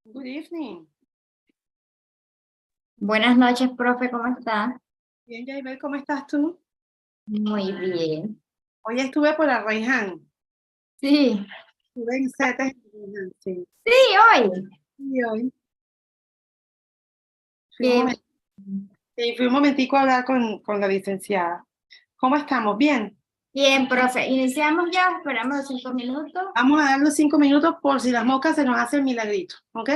Good evening. Buenas noches, profe, ¿cómo está? Bien, Jaibel, ¿cómo estás tú? Muy bien. Hoy estuve por la Arraiján. Sí, Estuve en CETES en Arraiján, sí. sí, hoy. Y hoy fui un Qué momento, sí, fui un momentico a hablar con la licenciada. ¿Cómo estamos? Bien. bien, profe. Iniciamos ya, esperamos los 5 minutos. Vamos a dar los 5 minutos por si las moscas se nos hace el milagrito, ¿ok?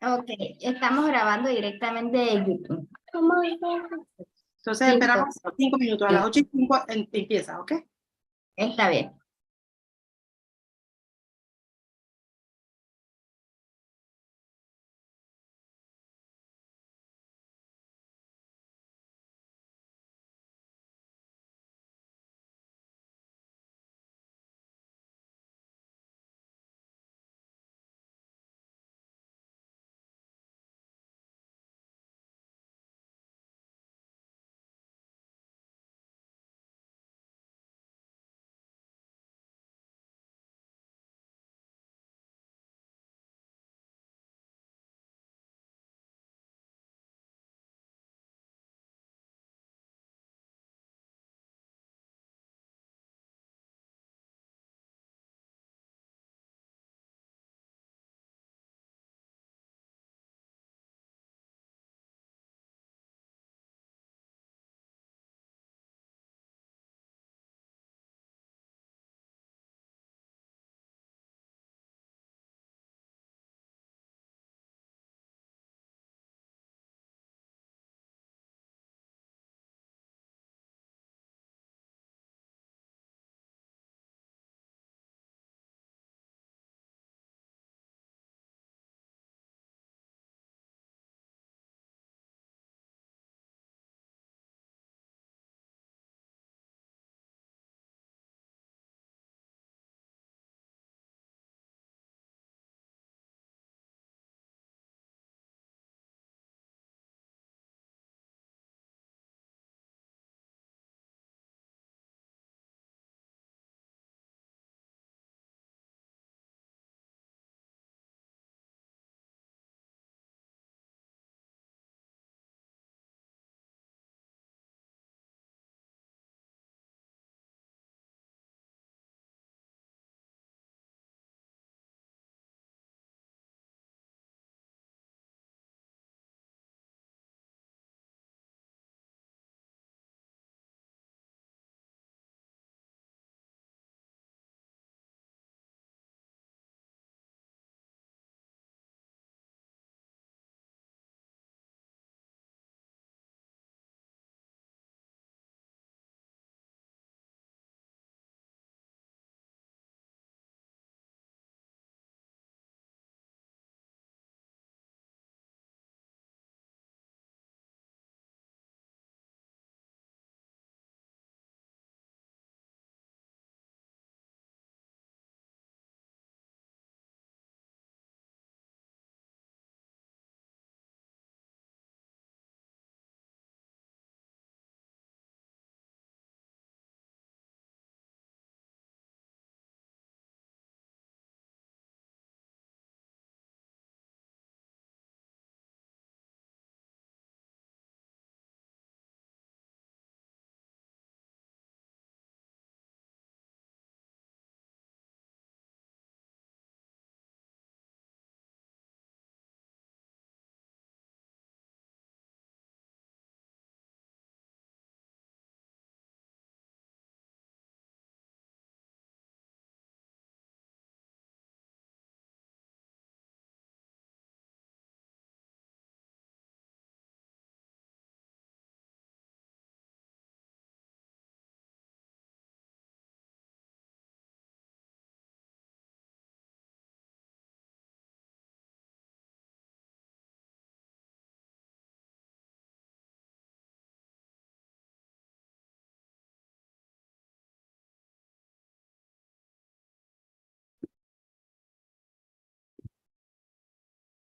Ok, estamos grabando directamente de YouTube. Entonces Sí, esperamos profe. 5 minutos. A las 8:05 empieza, ¿ok? Está bien.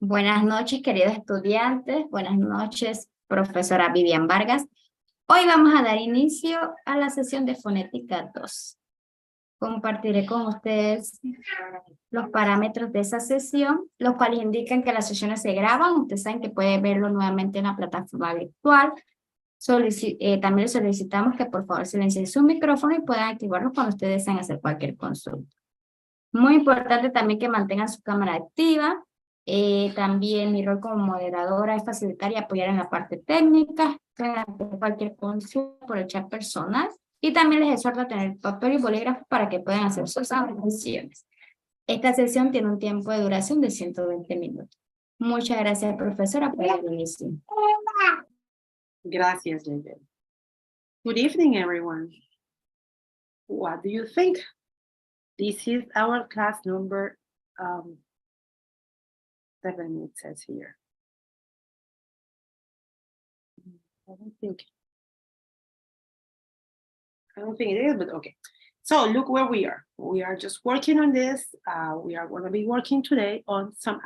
Buenas noches, queridos estudiantes. Buenas noches, profesora Vivian Vargas. Hoy vamos a dar inicio a la sesión de Fonética 2. Compartiré con ustedes los parámetros de esa sesión, los cuales indican que las sesiones se graban. Ustedes saben que pueden verlo nuevamente en la plataforma virtual. También les solicitamos que por favor silencien su micrófono y puedan activarlo cuando ustedes deseen hacer cualquier consulta. Muy importante también que mantengan su cámara activa. También mi rol como moderadora es facilitar y apoyar en la parte técnica, cualquier consulta por el chat personal. Y también les exhorto a tener papel y bolígrafo para que puedan hacer sus anotaciones. Esta sesión tiene un tiempo de duración de 120 minutos. Muchas gracias, profesora, por la inicio. Gracias, Vivian. Good evening, everyone. What do you think? This is our class number 7, it says here. I don't think it is, but okay. So look where we are. We are just working on this. We are going to be working today on some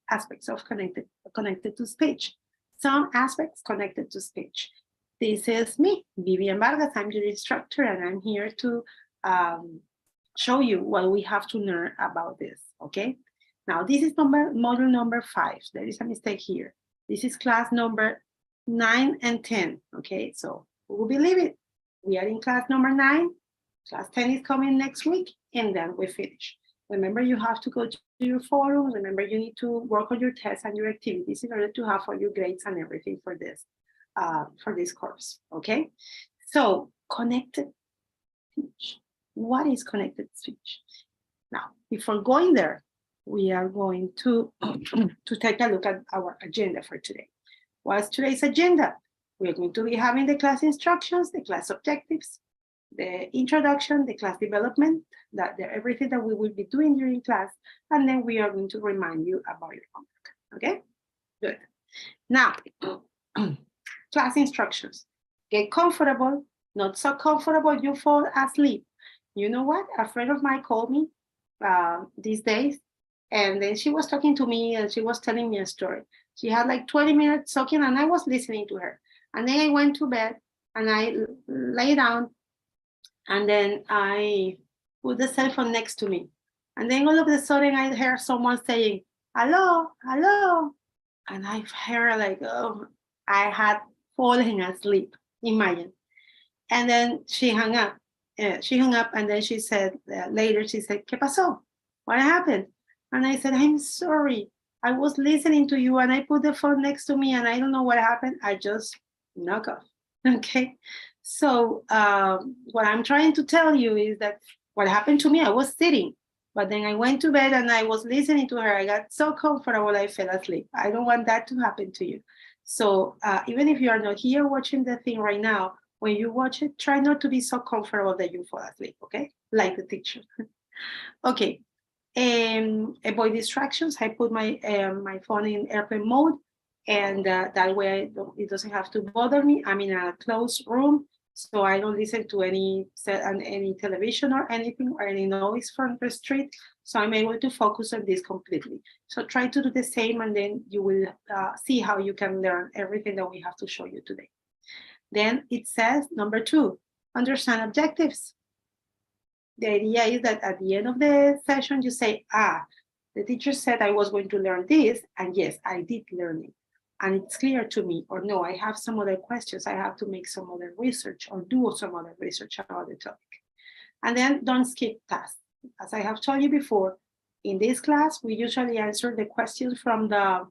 aspects of connected to speech. Some aspects connected to speech. This is me, Vivian Vargas. I'm your instructor, and I'm here to show you what we have to learn about this, okay? Now, this is module number 5. There is a mistake here. This is class number 9 and 10, okay? So, who will believe it? We are in class number 9. Class 10 is coming next week, and then we finish. Remember, you have to go to your forum. Remember, you need to work on your tests and your activities in order to have all your grades and everything for this course, okay? So, connected speech. What is connected speech? Now, before going there, we are going to take a look at our agenda for today. What's today's agenda? We are going to be having the class instructions, the class objectives, the introduction, the class development, everything that we will be doing during class, and then we are going to remind you about your homework, okay? Good. Now, class instructions. Get comfortable, not so comfortable you fall asleep. You know what? A friend of mine called me these days, and then she was talking to me and she was telling me a story. She had like 20 minutes talking and I was listening to her. And then I went to bed and I lay down and then I put the cell phone next to me. And then all of a sudden I heard someone saying, hello, hello. And I heard like, oh, I had fallen asleep, imagine. And then she hung up. And then she said, later she said, ¿Qué pasó? What happened? And I said, I'm sorry. I was listening to you and I put the phone next to me and I don't know what happened. I just knocked off, okay? So what I'm trying to tell you is that what happened to me, I was sitting, but then I went to bed and I was listening to her. I got so comfortable, I fell asleep. I don't want that to happen to you. So even if you are not here watching the thing right now, when you watch it, try not to be so comfortable that you fall asleep, okay? Like the teacher. Okay, avoid distractions. I put my phone in airplane mode, and that way it doesn't have to bother me. I'm in a closed room, so I don't listen to any television or anything or any noise from the street, so I'm able to focus on this completely. So try to do the same, and then you will see how you can learn everything that we have to show you today. Then it says, number 2, understand objectives. The idea is that at the end of the session, you say, the teacher said I was going to learn this, and yes, I did learn it. And it's clear to me, or no, I have some other questions. I have to make some other research or do some other research about the topic. And then don't skip tasks. As I have told you before, in this class, we usually answer the questions from the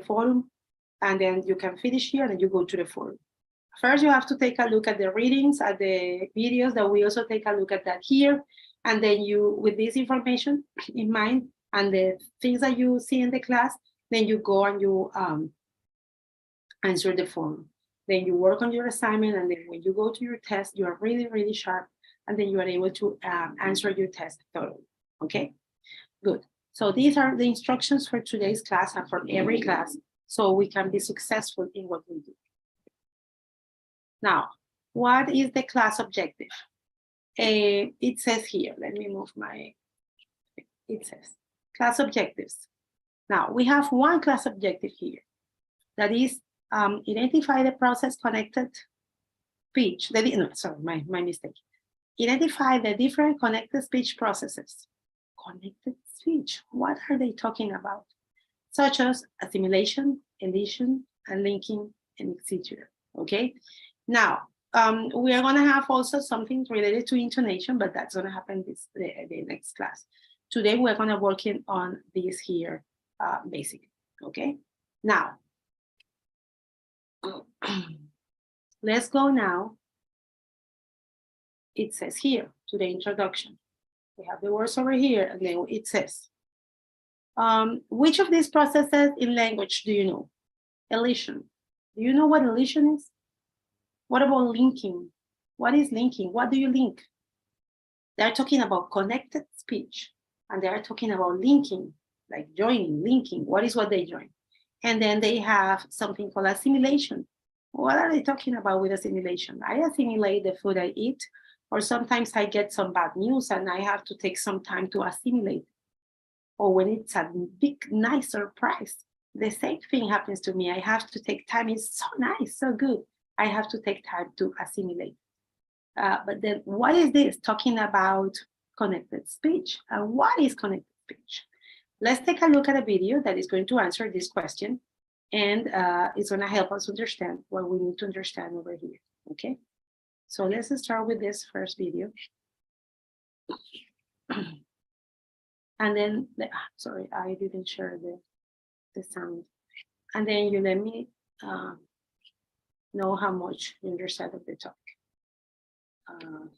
forum, and then you can finish here and then you go to the forum. First, you have to take a look at the readings, at the videos that we also take a look at that here. And then you, with this information in mind and the things that you see in the class, then you go and you answer the forum. Then you work on your assignment, and then when you go to your test, you are really, really sharp, and then you are able to answer your test thoroughly, okay? Good. So these are the instructions for today's class and for every class, so we can be successful in what we do. Now, what is the class objective? It says here, let me move it says class objectives. Now, we have one class objective here, that is identify the process connected speech. No, sorry, my mistake. Identify the different connected speech processes. Connected speech, what are they talking about? Such as assimilation, elision, and linking, and etc. Okay, now we are going to have also something related to intonation, but that's going to happen the next class. Today we're going to work on this here basic. Okay, now let's go now. It says here to the introduction. We have the words over here, and then it says, which of these processes in language do you know? Elision. Do you know what elision is? What about linking? What is linking? What do you link? They're talking about connected speech, and they are talking about linking, like joining, linking. What is what they join? And then they have something called assimilation. What are they talking about with assimilation? I assimilate the food I eat, or sometimes I get some bad news and I have to take some time to assimilate. Or when it's a big, nice surprise, the same thing happens to me. I have to take time. It's so nice, so good. I have to take time to assimilate. But then what is this talking about connected speech? And what is connected speech? Let's take a look at a video that is going to answer this question. And it's going to help us understand what we need to understand over here. Okay, so let's start with this first video. And then, sorry, I didn't share the sound. And then you let me know how much you understand of the topic.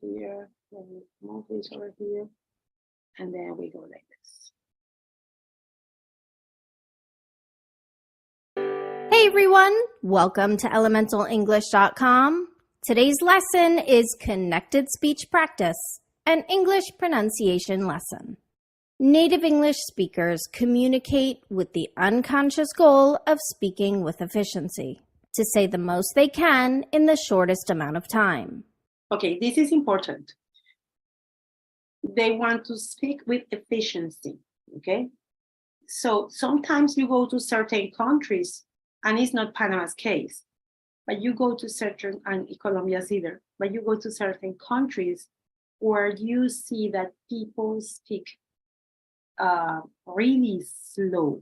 Here, let me move this over here. And then we go like this. Hey everyone, welcome to elementalenglish.com. Today's lesson is Connected Speech Practice, an English pronunciation lesson. Native English speakers communicate with the unconscious goal of speaking with efficiency, to say the most they can in the shortest amount of time. Okay, this is important. They want to speak with efficiency, okay? So sometimes you go to certain countries, and it's not Panama's case, but you go to certain, and Colombia's either, but you go to certain countries where you see that people speak really slow.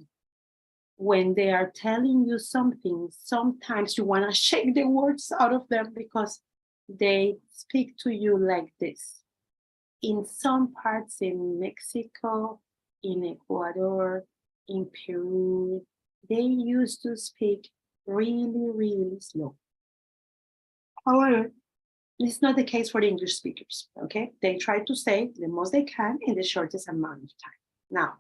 When they are telling you something, sometimes you want to shake the words out of them because they speak to you like this. In some parts in Mexico, in Ecuador, in Peru, they used to speak really, really slow. However, it's not the case for the English speakers, okay? They try to say the most they can in the shortest amount of time. Now,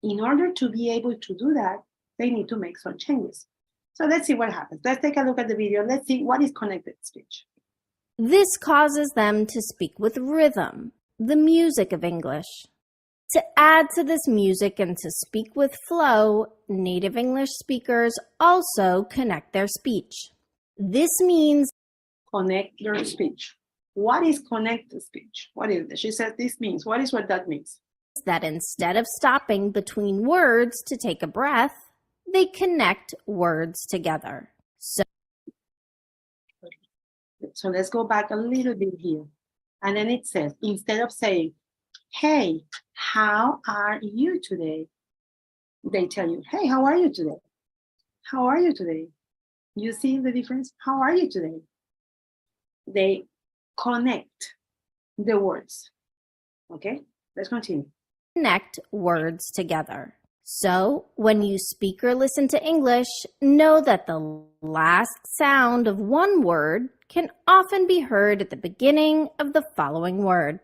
in order to be able to do that, they need to make some changes. So let's see what happens. Let's take a look at the video. Let's see what is connected speech. This causes them to speak with rhythm, the music of English. To add to this music and to speak with flow, native English speakers also connect their speech. This means Connect your speech. What is connected speech? What is it? She says this means. What is what that means? that instead of stopping between words to take a breath, they connect words together. So let's go back a little bit here. And then it says, instead of saying, hey, how are you today? They tell you, hey, how are you today? How are you today? You see the difference? How are you today? They connect the words. Okay, let's continue. Connect words together. So when you speak or listen to English, know that the last sound of one word can often be heard at the beginning of the following word.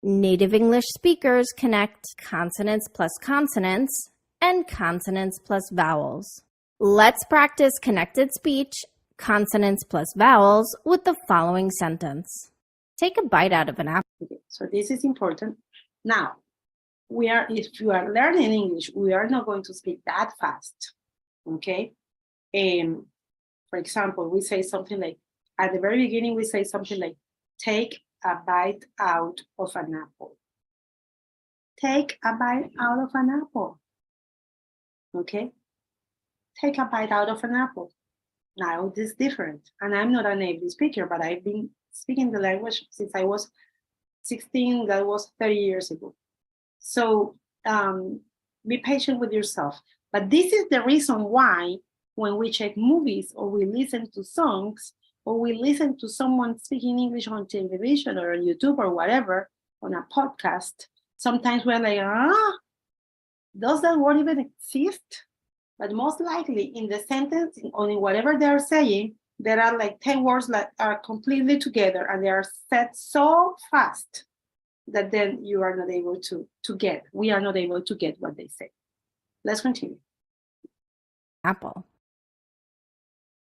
Native English speakers connect consonants plus consonants and consonants plus vowels. Let's practice connected speech, consonants plus vowels, with the following sentence. Take a bite out of an apple. Okay, so this is important. Now, if you are learning English, we are not going to speak that fast, okay? For example, we say something like, at the very beginning, we say something like, take a bite out of an apple. Take a bite out of an apple, okay? Take a bite out of an apple. Now, this is different, and I'm not a native speaker, but I've been speaking the language since I was 16, that was 30 years ago. So be patient with yourself. But this is the reason why when we check movies or we listen to songs or we listen to someone speaking English on television or on YouTube or whatever, on a podcast, sometimes we're like, does that word even exist? But most likely in the sentence or in whatever they're saying, there are like 10 words that are completely together and they are said so fast that then you are not able to get, we are not able to get what they say. Let's continue. Apple.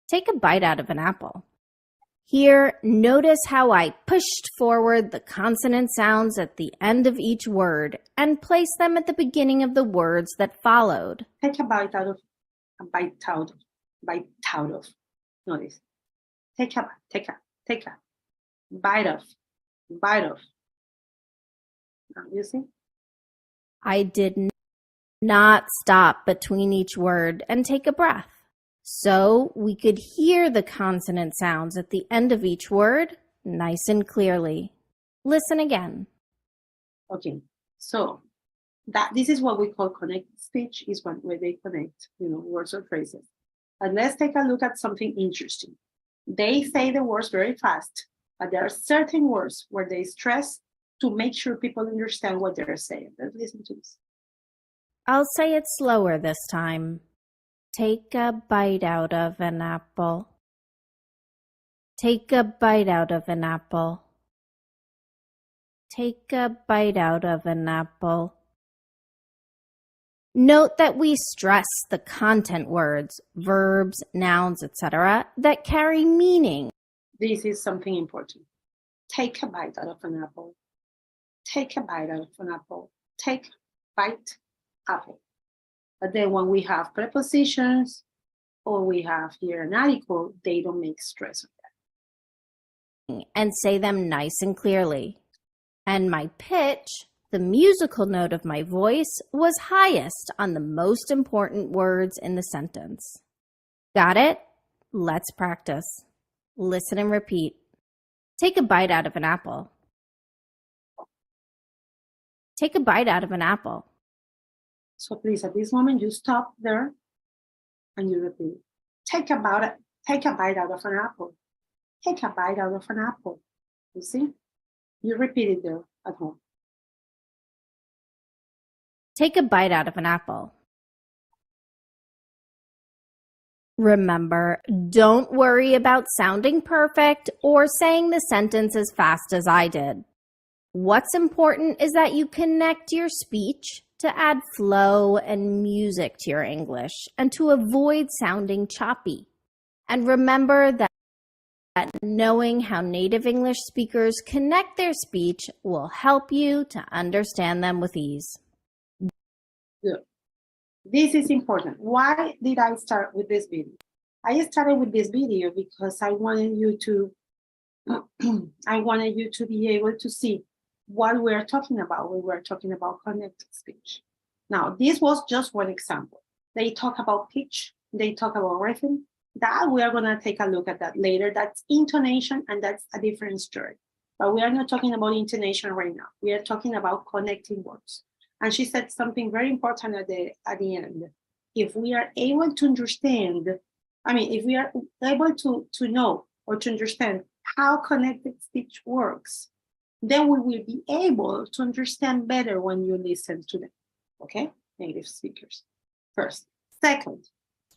Take a bite out of an apple. Here, notice how I pushed forward the consonant sounds at the end of each word and placed them at the beginning of the words that followed. Take a bite out of, notice. Take a, bite of. Now, you see? I did not stop between each word and take a breath. So we could hear the consonant sounds at the end of each word nice and clearly. Listen again. Okay, so this is what we call connected speech, is where they connect, words or phrases. And let's take a look at something interesting. They say the words very fast, but there are certain words where they stress to make sure people understand what they're saying. Let's listen to this. I'll say it slower this time. Take a bite out of an apple. Take a bite out of an apple. Take a bite out of an apple. Note that we stress the content words, verbs, nouns, etc., that carry meaning. This is something important. Take a bite out of an apple. Take a bite out of an apple. Take, bite, apple. But then when we have prepositions or we have here an article, they don't make stress of that. And say them nice and clearly. And my pitch, the musical note of my voice, was highest on the most important words in the sentence. Got it? Let's practice. Listen and repeat. Take a bite out of an apple. Take a bite out of an apple. So please, at this moment, you stop there and you repeat. Take a bite out of an apple. Take a bite out of an apple. You see? You repeat it there at home. Take a bite out of an apple. Remember, don't worry about sounding perfect or saying the sentence as fast as I did. What's important is that you connect your speech to add flow and music to your English and to avoid sounding choppy. And remember that knowing how native English speakers connect their speech will help you to understand them with ease. Good. This is important. Why did I start with this video? I started with this video because I wanted you to be able to see what we're talking about when we're talking about connected speech. Now, this was just one example. They talk about pitch, they talk about rhythm. That we are going to take a look at that later. That's intonation, and that's a different story. But we are not talking about intonation right now. We are talking about connecting words. And she said something very important at the end. If we are able to understand, if we are able to know or to understand how connected speech works, then we will be able to understand better when you listen to them, okay? Native speakers, first. Second,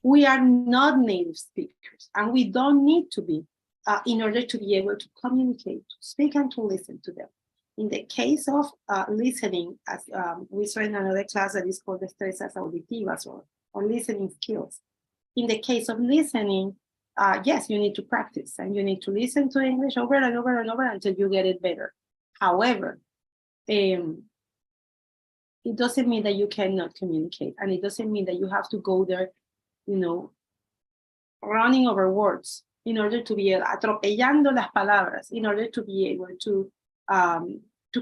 we are not native speakers, and we don't need to be in order to be able to communicate, to speak, and to listen to them. In the case of listening, as we saw in another class that is called destrezas auditivas or listening skills. In the case of listening, yes, you need to practice, and you need to listen to English over and over and over until you get it better. However, it doesn't mean that you cannot communicate, and it doesn't mean that you have to go there, running over words in order to be atropellando las palabras in order to be able to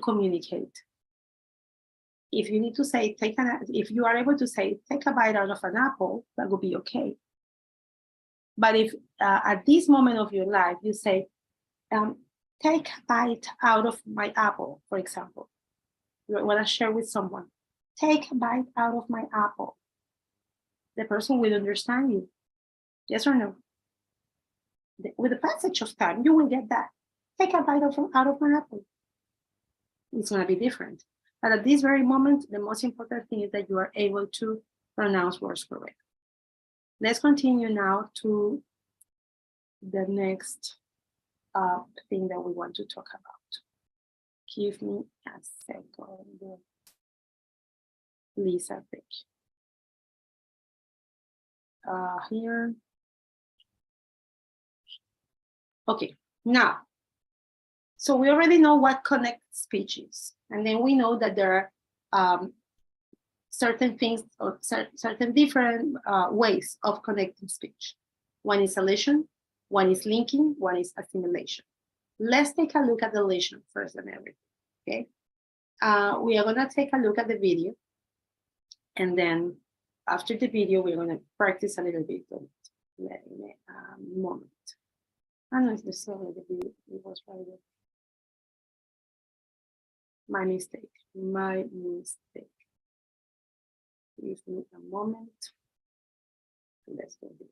communicate. If you need to say if you are able to say take a bite out of an apple, that would be okay. But if at this moment of your life you say take a bite out of my apple, for example. You want to share with someone. Take a bite out of my apple. The person will understand you. Yes or no? With the passage of time, you will get that. Take a bite out of my apple. It's going to be different. But at this very moment, the most important thing is that you are able to pronounce words correctly. Let's continue now to the next thing that we want to talk about. Give me a second. Please, I think. Here. Okay, now, so we already know what connect speech is. And then we know that there are certain things or certain different ways of connecting speech. One is elision, one is linking, one is assimilation. Let's take a look at the elision first and everything, okay? We are gonna take a look at the video, and then after the video, we're gonna practice a little bit on it. Let me a moment. I know it's the same with the video, it was right there. My mistake. Give me a moment. Let's go here.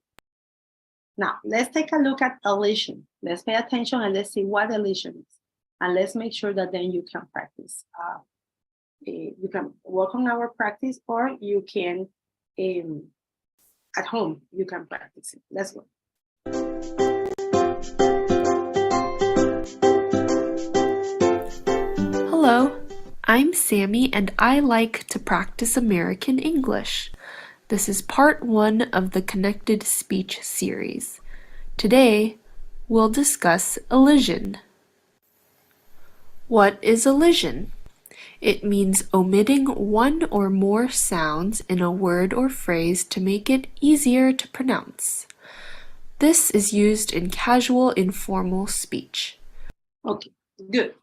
Now, let's take a look at elision. Let's pay attention and let's see what elision is. And let's make sure that then you can practice. You can work on our practice, or you can, at home, you can practice it. Let's go. Hello, I'm Sammy and I like to practice American English. This is part 1 of the Connected Speech series. Today, we'll discuss elision. What is elision? It means omitting one or more sounds in a word or phrase to make it easier to pronounce. This is used in casual, informal speech. Okay, good.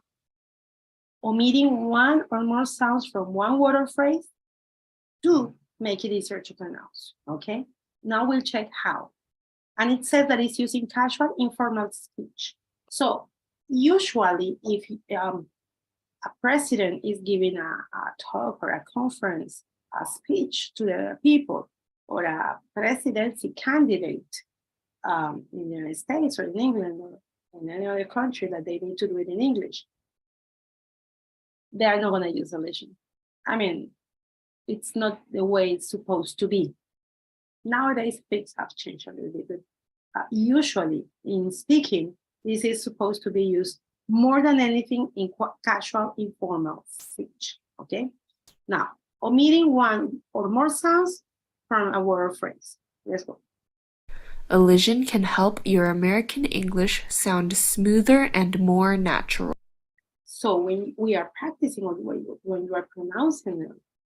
Omitting one or more sounds from one word or phrase to make it easier to pronounce, okay? Now we'll check how. And it says that it's using casual, informal speech. So usually if a president is giving a talk or a conference, a speech to the people, or a presidency candidate in the United States or in England or in any other country that they need to do it in English, they are not going to use elision. I mean, it's not the way it's supposed to be. Nowadays, things have changed a little bit. Usually, in speaking, this is supposed to be used more than anything in casual, informal speech, okay? Now, omitting one or more sounds from a word or phrase. Let's go. Elision can help your American English sound smoother and more natural. So when we are practicing, or when you are pronouncing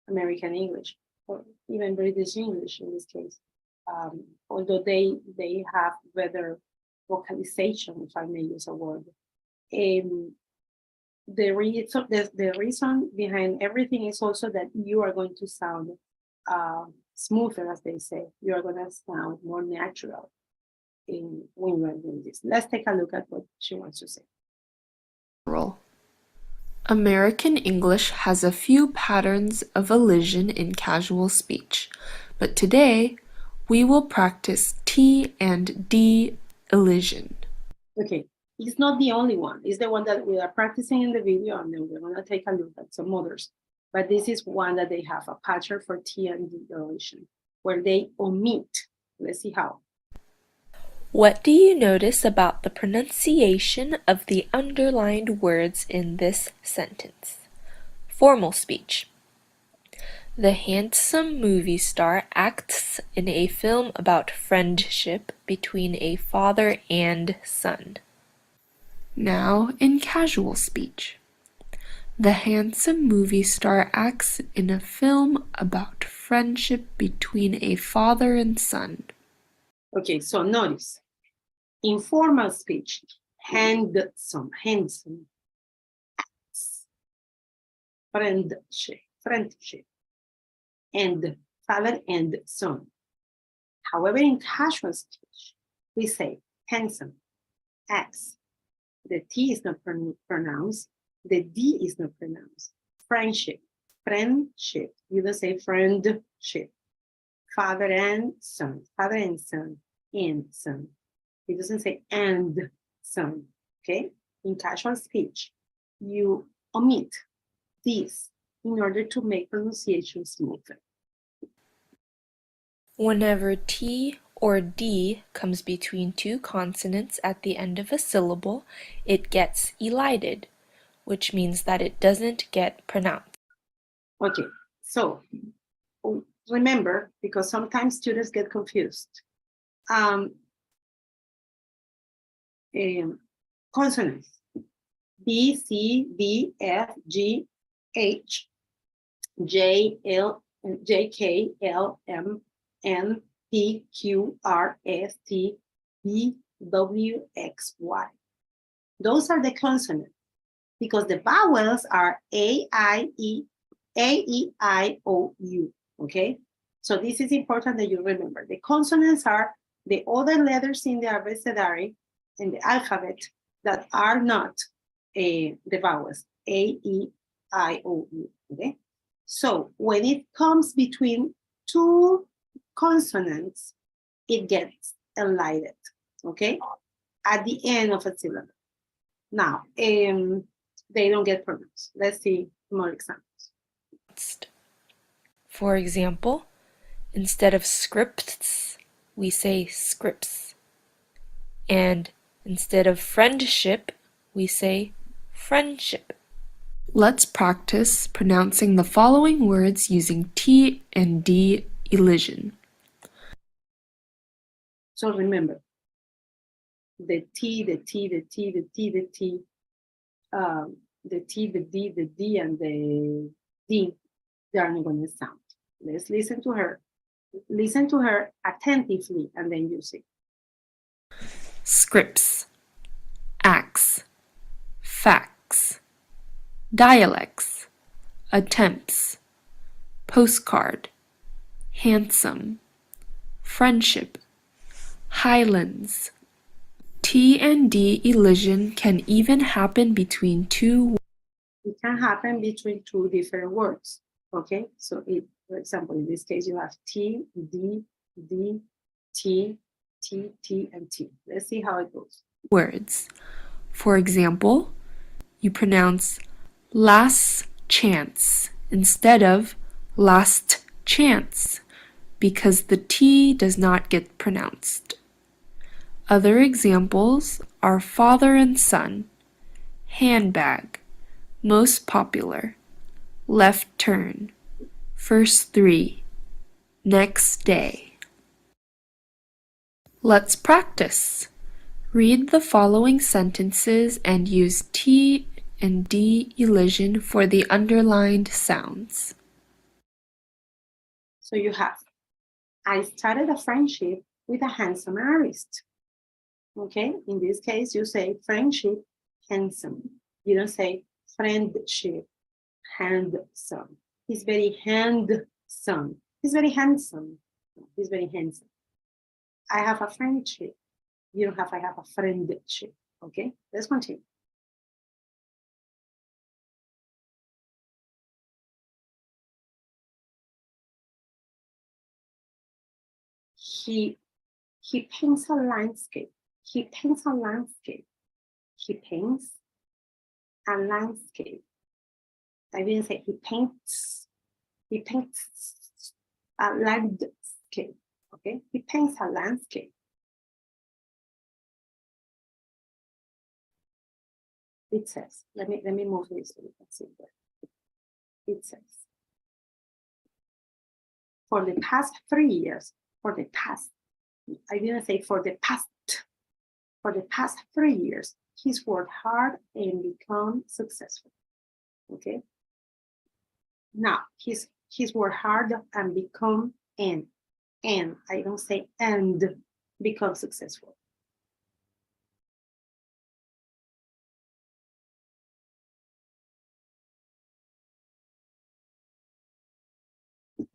American English, or even British English in this case, although they have better vocalization, if I may use a word, the reason behind everything is also that you are going to sound smoother, as they say. You are going to sound more natural when you are doing this. Let's take a look at what she wants to say. American English has a few patterns of elision in casual speech, but today we will practice T and D elision. Okay, it's not the only one. It's the one that we are practicing in the video, and then we're going to take a look at some others. But this is one that they have a pattern for T and D elision, where they omit. Let's see how. What do you notice about the pronunciation of the underlined words in this sentence? Formal speech. The handsome movie star acts in a film about friendship between a father and son. Now in casual speech. The handsome movie star acts in a film about friendship between a father and son. Okay, so notice. Informal speech, handsome, acts, friendship, and father and son. However, in casual speech, we say handsome, acts, The T is not pronounced. The D is not pronounced. Friendship, friendship. You don't say friendship. Father and son, and son. It doesn't say and son, okay? In casual speech, you omit this in order to make pronunciation smoother. Whenever T or D comes between two consonants at the end of a syllable, it gets elided, which means that it doesn't get pronounced. Okay, so remember, because sometimes students get confused. Consonants. B, C, D, F, G, H, J, K, L, M, N, P, Q, R, S, T, V, W, X, Y. Those are the consonants because the vowels are A, E, I, O, U, okay? So this is important that you remember. The consonants are the other letters in the abecedary in the alphabet that are not the vowels, A, E, I, O, U, okay? So when it comes between two consonants, it gets elided, okay? At the end of a syllable. Now, they don't get pronounced. Let's see more examples. For example, instead of scripts, we say scripts. And instead of friendship, we say friendship. Let's practice pronouncing the following words using T and D elision. So remember, the T, the T, the T, the T, the T, the T, the D, the D, and the D, they are not going to sound. Let's listen to her. Listen to her attentively and then use it. Scripts, acts, facts, dialects, attempts, postcard, handsome, friendship, highlands. T and D elision can even happen between two. It can happen between two different words, okay? So for example, in this case, you have T, D, D, T, T, T, and T. Let's see how it goes. Words. For example, you pronounce last chance instead of last chance because the T does not get pronounced. Other examples are father and son, handbag, most popular, left turn, first three, next day. Let's practice. Read the following sentences and use T and D elision for the underlined sounds. So you have, I started a friendship with a handsome artist. Okay, in this case, you say friendship, handsome. You don't say friendship, handsome. He's very handsome. He's very handsome. He's very handsome. I have a friendship. You don't have, I have a friendship. Okay, let's continue. He paints a landscape. He paints a landscape. He paints a landscape. I didn't say he paints. He paints a landscape. Okay, he paints a landscape. It says, let me move this so you can see there. It says, for the past 3 years, for the past 3 years, he's worked hard and become successful. Okay. Now he's worked hard and become and I don't say and become successful.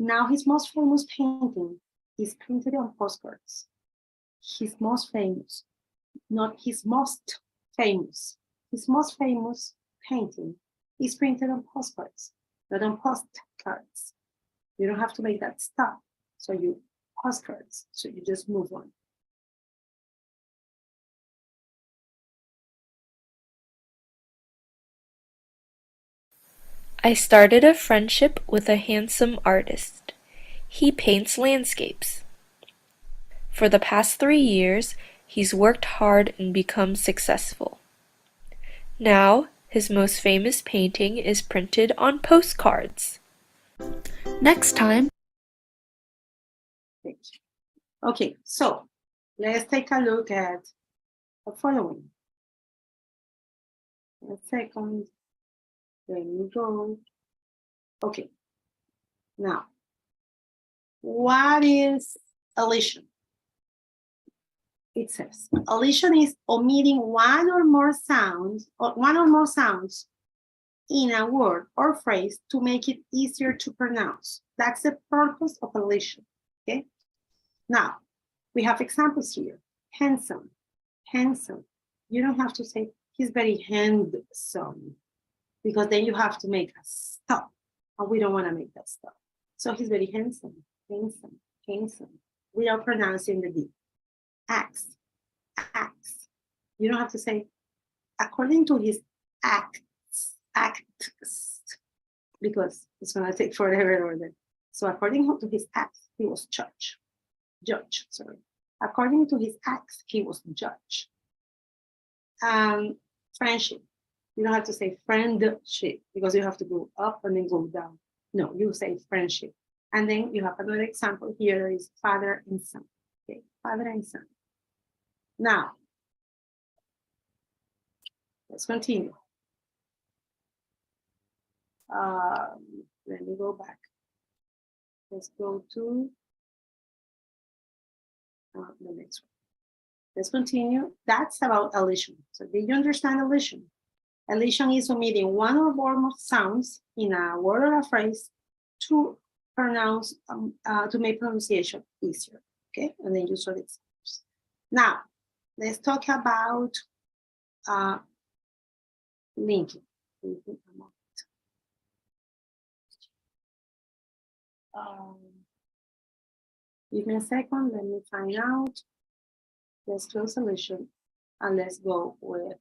Now his most famous painting is painted on postcards. His most famous, not his most famous. His most famous painting is printed on postcards, not on postcards. You don't have to make that stop. So you postcards, so you just move on. I started a friendship with a handsome artist. He paints landscapes. For the past 3 years, he's worked hard and become successful. Now, his most famous painting is printed on postcards. Next time. Okay, so let's take a look at the following. A second. There we go. Okay. Now, what is elision? It says elision is omitting one or more sounds in a word or phrase to make it easier to pronounce. That's the purpose of elision. Okay. Now, we have examples here. Handsome, handsome. You don't have to say he's very handsome, because then you have to make a stop, and we don't want to make that stop. So he's very handsome, handsome, handsome, without pronouncing the D. Acts, acts. You don't have to say according to his acts, because it's going to take forever or then. So according to his acts, he was judge. According to his acts, he was judge. Friendship. You don't have to say friendship, because you have to go up and then go down. No, you say friendship. And then you have another example here is father and son. Okay, father and son. Now, let's continue. Let me go back. Let's go to the next one. Let's continue. That's about elision. So did you understand elision? Elision is omitting one or more sounds in a word or a phrase to pronounce, to make pronunciation easier. Okay, and then you saw the examples. Now, let's talk about linking. Give me a second, let me find out. Let's close elision and let's go with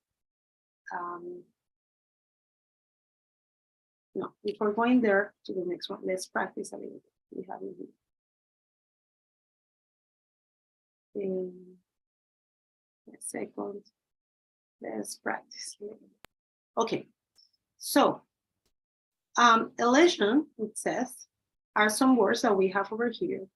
no, before going there to the next one, let's practice a little bit. We have it here. In a second, let's practice. Okay, so elision, it says, are some words that we have over here.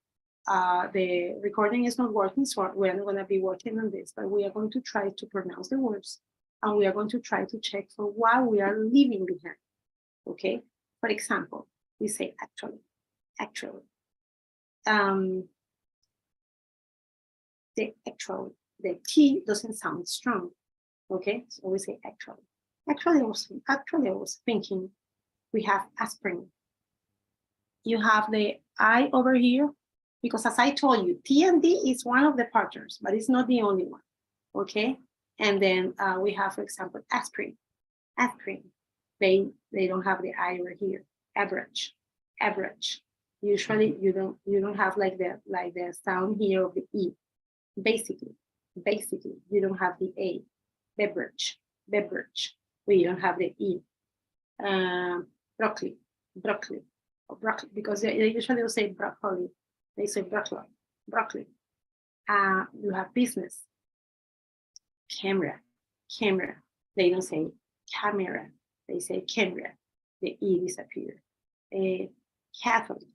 The recording is not working, so we're not going to be working on this, but we are going to try to pronounce the words, and we are going to try to check for what we are leaving behind. Okay, for example, we say actually. The T doesn't sound strong. Okay, so we say actually. Actually, I was thinking we have aspirin. You have the I over here, because as I told you, T and D is one of the partners, but it's not the only one. Okay, and then we have, for example, aspirin. They don't have the I over here. Average. Usually you don't have like the sound here of the E. Basically, you don't have the A. Beverage. We don't have the E. Broccoli, because they usually will say broccoli. They say broccoli. You have business. Camera. They don't say camera. They say camera. The E disappears. Catholic.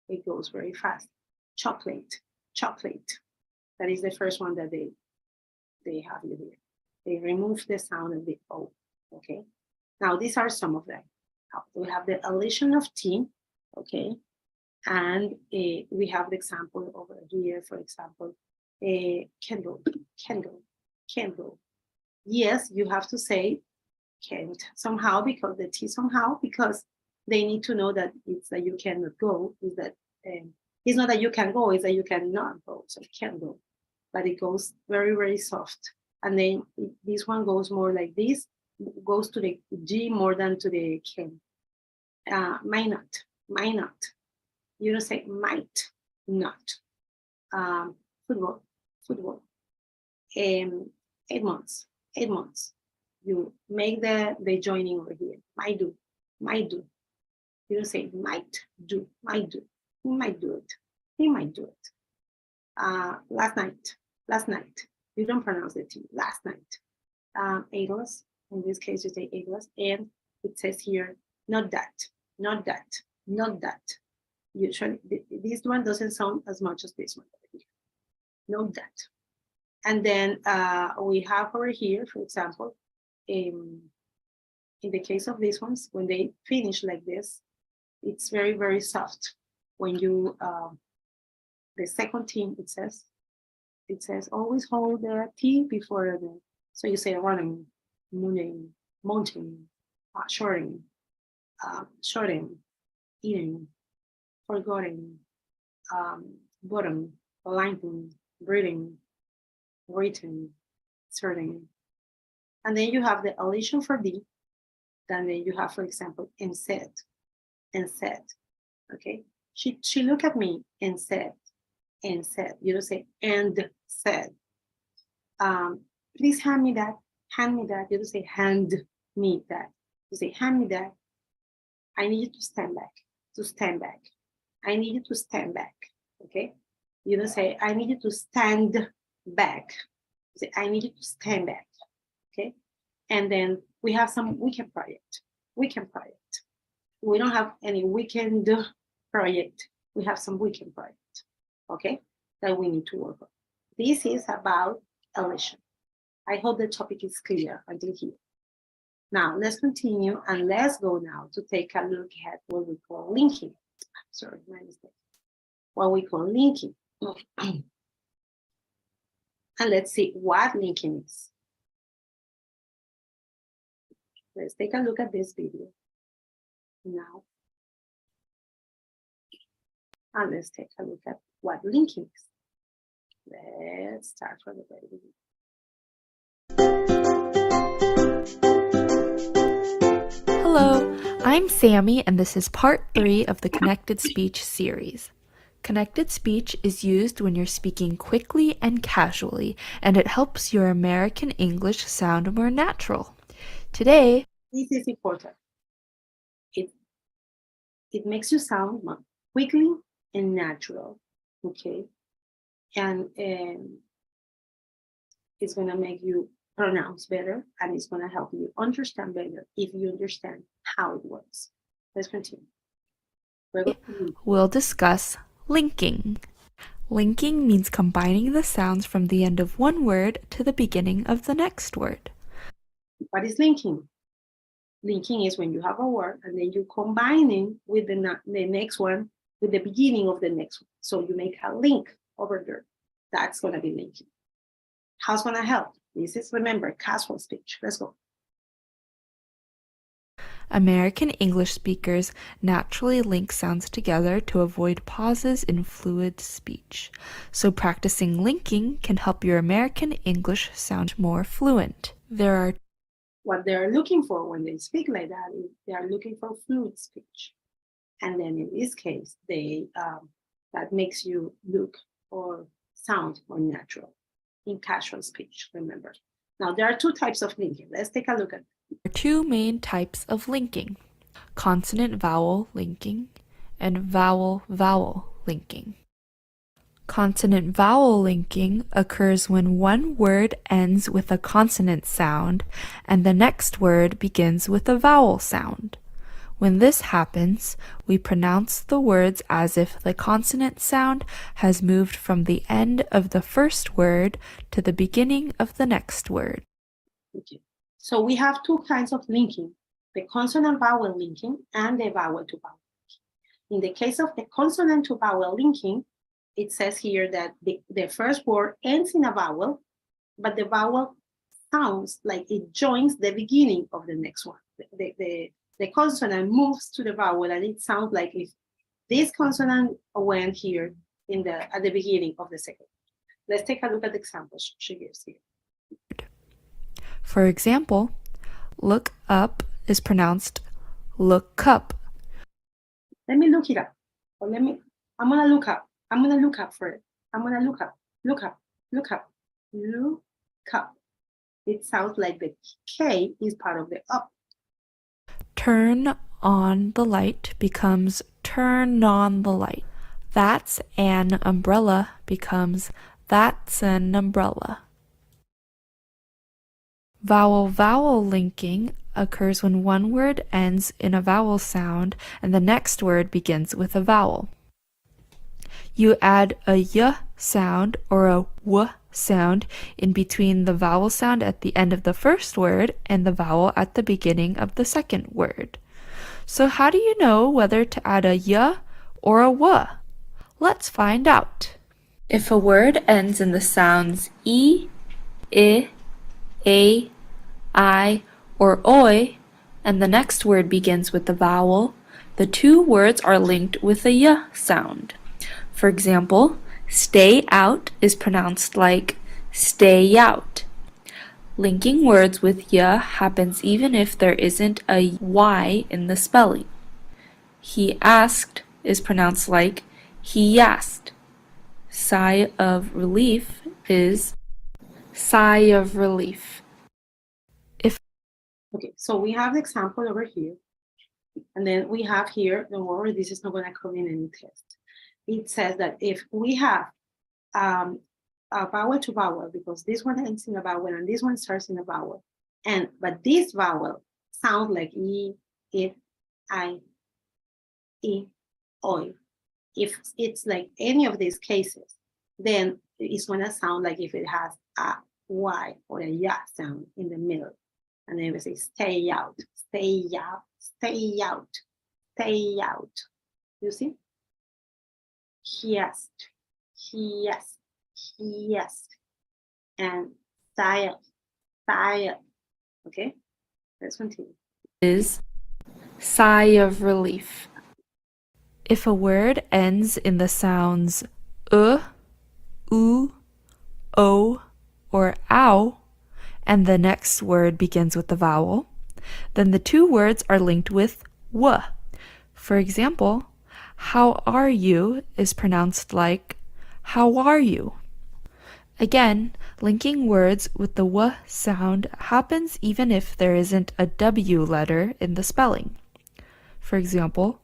It goes very fast. Chocolate. That is the first one that they have you here. They remove the sound of the O. Okay. Now these are some of them. We have the elision of T. Okay. And we have the example over here. For example, candle. Yes, you have to say can't somehow, because the T somehow, because they need to know that it's that you cannot go. Is that it's not that you can go, it's that you cannot go. So it can go, but it goes very, very soft And then this one goes more like this, goes to the G more than to the K. Might not. You don't say might not. Football. 8 months. You make the joining over here. Might do. You don't say might do. He might do it. Last night. You don't pronounce the T. Last night. Ageless. In this case, you say ageless. And it says here, not that. Usually, this one doesn't sound as much as this one. Not that. And then we have over here, for example, in the case of these ones, when they finish like this, it's very, very soft. When you, the second T, it says always hold the T before the, so you say running, mooning, mounting, shorting, eating, forgotten, bottom, lightning, breathing, written, certain. And then you have the elision for D. Then you have, for example, and said. Okay. She looked at me and said. You don't say and said. Please hand me that. You don't say hand me that. You say hand me that. I need you to stand back. I need you to stand back. Okay. You don't say I need you to stand back. You say I need you to stand back. Okay. And then we have some weekend project. We don't have any weekend project. We have some weekend project. Okay, that we need to work on. This is about elision. I hope the topic is clear until here. Now let's continue and let's go now to take a look at what we call linking. Sorry, my mistake. What we call linking. And let's see what linking is. Let's take a look at this video now. And let's take a look at what linking is. Let's start from the very beginning. Hello, I'm Sammy, and this is part 3 of the Connected Speech series. Connected speech is used when you're speaking quickly and casually, and it helps your American English sound more natural. Today, this is important. It makes you sound more quickly and natural, okay? And it's gonna make you pronounce better, and it's gonna help you understand better if you understand how it works. Let's continue. we'll discuss linking. Linking means combining the sounds from the end of one word to the beginning of the next word. What is linking? Linking is when you have a word and then you combine it with the next one, with the beginning of the next one. So you make a link over there. That's going to be linking. How's going to help? This is, remember, casual speech. Let's go. American English speakers naturally link sounds together to avoid pauses in fluid speech. So practicing linking can help your American English sound more fluent. What they're looking for when they speak like that is they are looking for fluid speech. And then in this case, that makes you look or sound more natural in casual speech, remember. Now, there are 2 types of linking. Let's take a look at them. There are 2 main types of linking: consonant-vowel linking and vowel-vowel linking. Consonant-vowel linking occurs when one word ends with a consonant sound and the next word begins with a vowel sound. When this happens, we pronounce the words as if the consonant sound has moved from the end of the first word to the beginning of the next word. Okay. So we have 2 kinds of linking, the consonant-vowel linking and the vowel-to-vowel linking. In the case of the consonant-to-vowel linking, it says here that the first word ends in a vowel, but the vowel sounds like it joins the beginning of the next one. The consonant moves to the vowel, and it sounds like if this consonant went here at the beginning of the second. Let's take a look at the examples she gives here. For example, look up is pronounced look up. Let me look it up. Or I'm gonna look up. I'm gonna look up for it. I'm gonna look up, look up, look up, look up. It sounds like the K is part of the up. Turn on the light becomes turn on the light. That's an umbrella becomes that's an umbrella. Vowel-vowel linking occurs when one word ends in a vowel sound and the next word begins with a vowel. You add a y sound or a w sound in between the vowel sound at the end of the first word and the vowel at the beginning of the second word. So how do you know whether to add a y or a w? Let's find out. If a word ends in the sounds e, I, a, I, or oi, and the next word begins with the vowel, the two words are linked with a y sound. For example, stay out is pronounced like stay out. Linking words with y happens even if there isn't a y in the spelling. He asked is pronounced like he asked. Sigh of relief is sigh of relief. Okay, so we have the example over here. And then we have here, don't worry, this is not gonna come in any test. It says that if we have a vowel to vowel, because this one ends in a vowel and this one starts in a vowel, but this vowel sounds like e, I, oi. If it's like any of these cases, then it's gonna sound like if it has a y or a ya sound in the middle. And then we say stay out, stay out, stay out, stay out. You see? He asked, he asked, he asked. And tired, tired. Okay? Let's continue. Is sigh of relief. If a word ends in the sounds oo, o, or ow, and the next word begins with the vowel, then the two words are linked with w. For example, how are you is pronounced like how are you. Again, linking words with the w sound happens even if there isn't a w letter in the spelling. For example,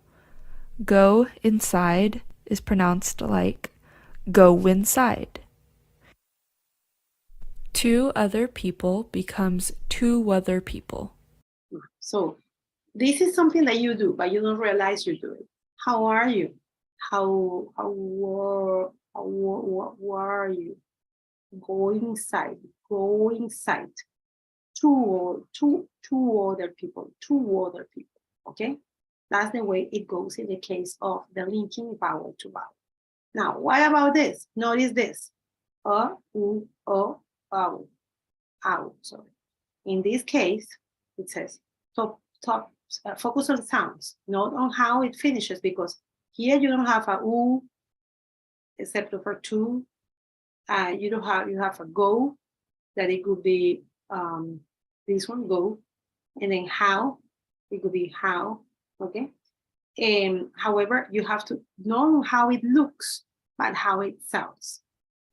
go inside is pronounced like go inside. Two other people becomes two other people. So this is something that you do, but you don't realize you do it. How are you? How are you? Go inside, go inside. Two other people, okay? That's the way it goes in the case of the linking vowel to vowel. Now, what about this? Notice this. U, o, ow, ow, sorry. In this case, it says focus on sounds, not on how it finishes, because here you don't have a u, except for two. You have a go, that it could be this one, go, and then how, it could be how, okay? However, you have to know how it looks, but how it sounds.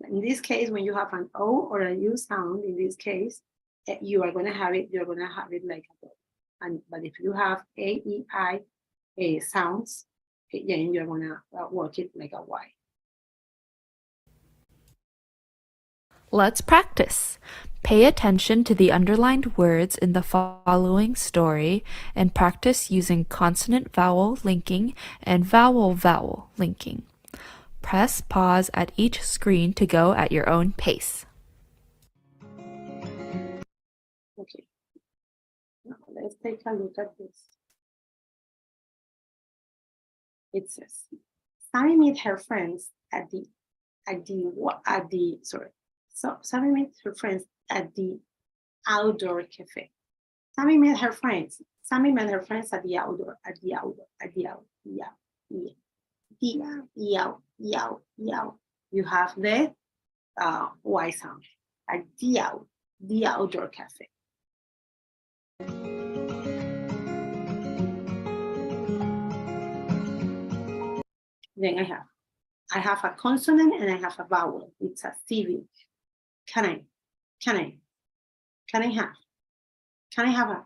In this case, when you have an O or a U sound, in this case, you're gonna have it like a O. But if you have A, E, I sounds, then you're gonna work it like a Y. Let's practice. Pay attention to the underlined words in the following story and practice using consonant-vowel linking and vowel-vowel linking. Press pause at each screen to go at your own pace. Okay. Now let's take a look at this. It says, Sammy met her friends Sammy met her friends at the outdoor cafe. Sammy met her friends at the outdoor. You have the Y sound at the outdoor cafe. Then I have a consonant and I have a vowel. It's a CV. Can I have, can I have a, can I have a,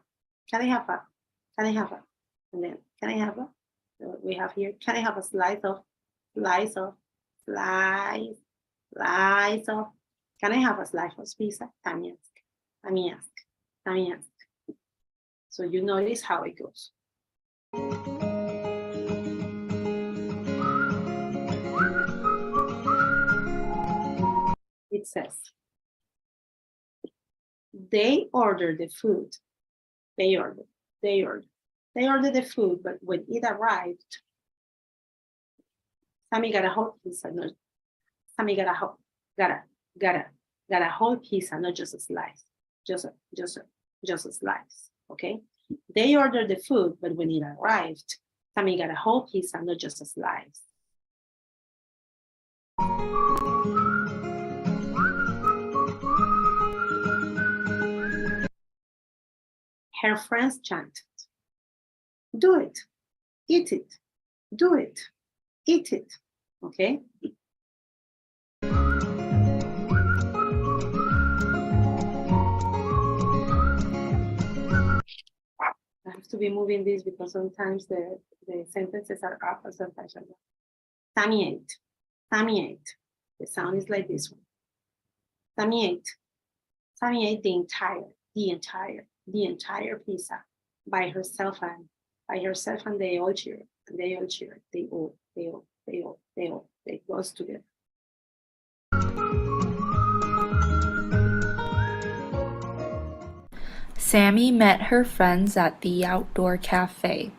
can I have a, and then can I have a, we have here, can I have a slice of, can I have a slice of pizza? Tammy ask. So you notice how it goes. It says, they ordered the food. They ordered the food, but when it arrived, Sammy got a whole pizza. No, Sammy got a whole pizza, not just a slice, just a slice. Okay. They ordered the food, but when it arrived, Sammy got a whole pizza, not just a slice. Her friends chanted, do it, eat it, do it, eat it, okay? I have to be moving this because sometimes the sentences are up and sometimes are down. Sammy ate. The sound is like this one. Sammy ate the entire pizza by herself and they all cheered. They all goes together. Sammy met her friends at the outdoor cafe.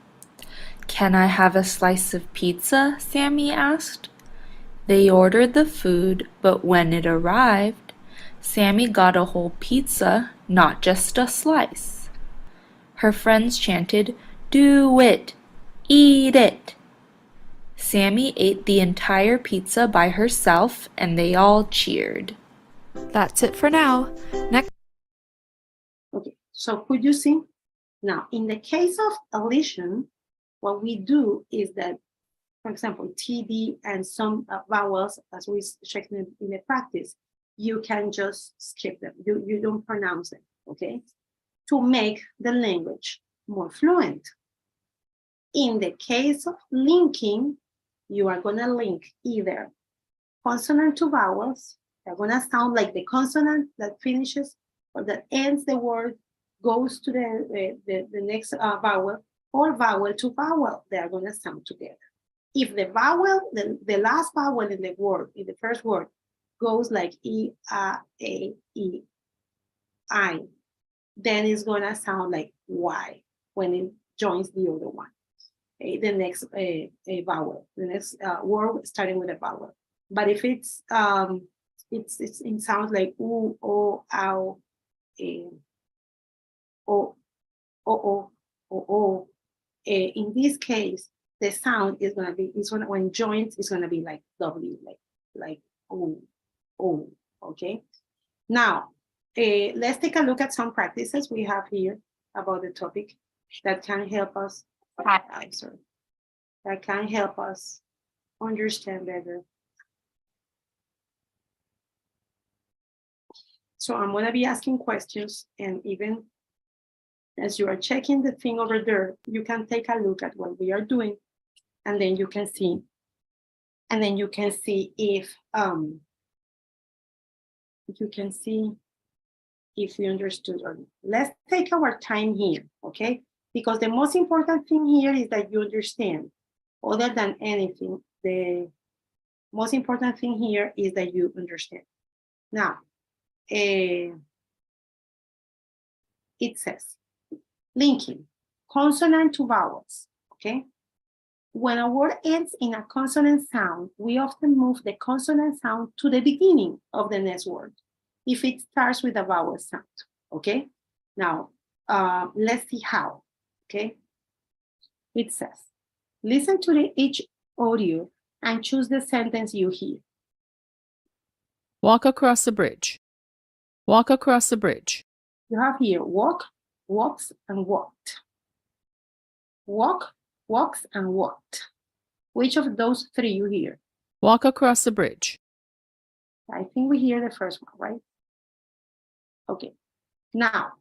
Can I have a slice of pizza? Sammy asked. They ordered the food, but when it arrived, Sammy got a whole pizza, not just a slice. Her friends chanted, do it, eat it. Sammy ate the entire pizza by herself, and they all cheered. That's it for now. Next. Okay, so could you see? Now, in the case of elision, what we do is that, for example, TD and some vowels, as we checked in the practice, you can just skip them. You don't pronounce them, okay? To make the language more fluent. In the case of linking, you are gonna link either consonant to vowels. They're gonna sound like the consonant that finishes or that ends the word, goes to the next vowel, or vowel to vowel. They are gonna sound together. If the vowel, the last vowel in the word, in the first word, goes like E, A, E, I, then it's gonna sound like Y when it joins the other one. Okay, the next vowel, the next word starting with a vowel. But if it sounds like oo, o, ow, o, o, o. In this case, the sound is gonna be, when joined, it's gonna be like W, like O, okay? Now, let's take a look at some practices we have here about the topic that can help us, that can help us understand better. So I'm gonna be asking questions, and even as you are checking the thing over there, you can take a look at what we are doing, and then you can see, if we understood or not. Let's take our time here, okay? Because the most important thing here is that you understand. Other than anything, the most important thing here is that you understand. Now, it says, linking, consonant to vowels, okay? When a word ends in a consonant sound, we often move the consonant sound to the beginning of the next word if it starts with a vowel sound, okay? Now, let's see how, okay? It says, listen to each audio and choose the sentence you hear. Walk across the bridge. Walk across the bridge. You have here, walk walks, and walked. Walk, walks, and walked. Which of those three you hear? Walk across the bridge. I think we hear the first one, right? Okay. Now,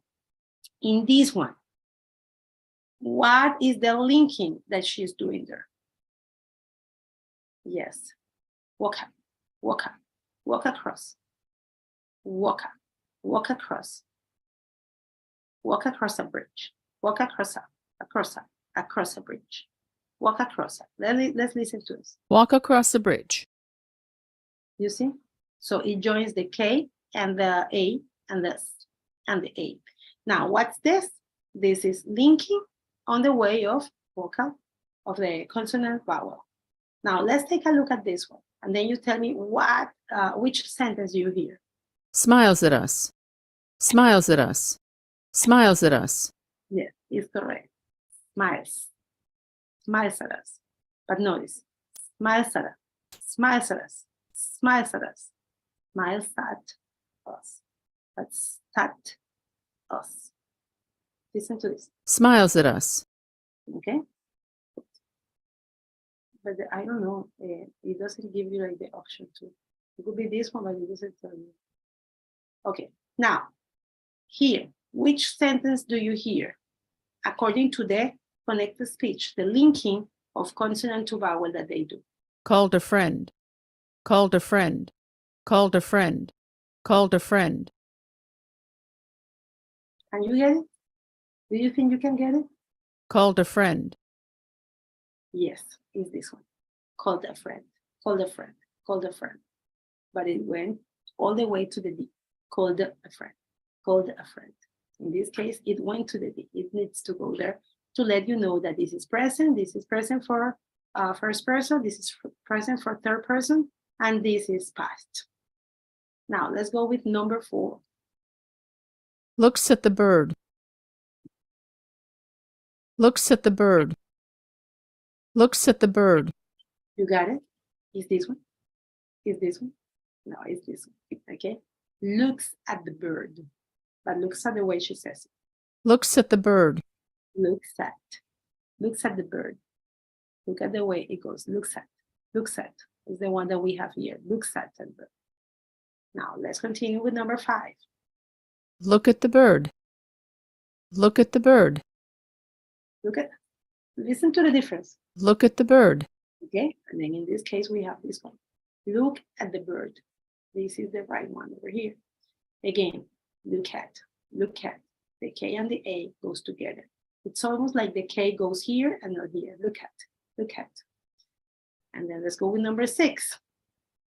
in this one, what is the linking that she's doing there? Yes. Walk up, walk up, walk across, walk up, walk across, walk across a bridge, walk across a bridge, walk across. Let's listen to this. Walk across the bridge. You see? So it joins the K and the A and the S and the A. Now, what's this? This is linking on the way of vocal, of the consonant vowel. Now, let's take a look at this one. And then you tell me which sentence you hear. Smiles at us. Smiles at us. Smiles at us. Yes, it's correct. Smiles. Smiles at us. But notice, smiles at us. Smiles at us. Smiles at us. Smiles at us. That's at us. Listen to this. Smiles at us. Okay? But I don't know. It doesn't give you like the option to. It could be this one, but it doesn't tell you. Okay. Now, here, which sentence do you hear? According to the connected speech, the linking of consonant to vowel that they do. Called a friend. Called a friend. Called a friend. Called a friend. Can you get it? Do you think you can get it? Called a friend. Yes, it's this one. Called a friend. Called a friend. Called a friend. But it went all the way to the D. Called a friend. Called a friend. In this case, it went to the D. It needs to go there to let you know that this is present for first person, this is present for third person, and this is past. Now, let's go with number 4. Looks at the bird. Looks at the bird. Looks at the bird. You got it? Is this one? Is this one? No, it's this one. Okay. Looks at the bird. But looks at the way she says it. Looks at the bird. Looks at. Looks at the bird. Look at the way it goes. Looks at. Looks at is the one that we have here. Looks at the bird. Now let's continue with number 5. Look at the bird. Look at the bird. Look at. Listen to the difference. Look at the bird. Okay. And then in this case, we have this one. Look at the bird. This is the right one over here. Again, look at. Look at. The K and the A goes together. It's almost like the K goes here and not here. Look at. Look at. And then let's go with number 6.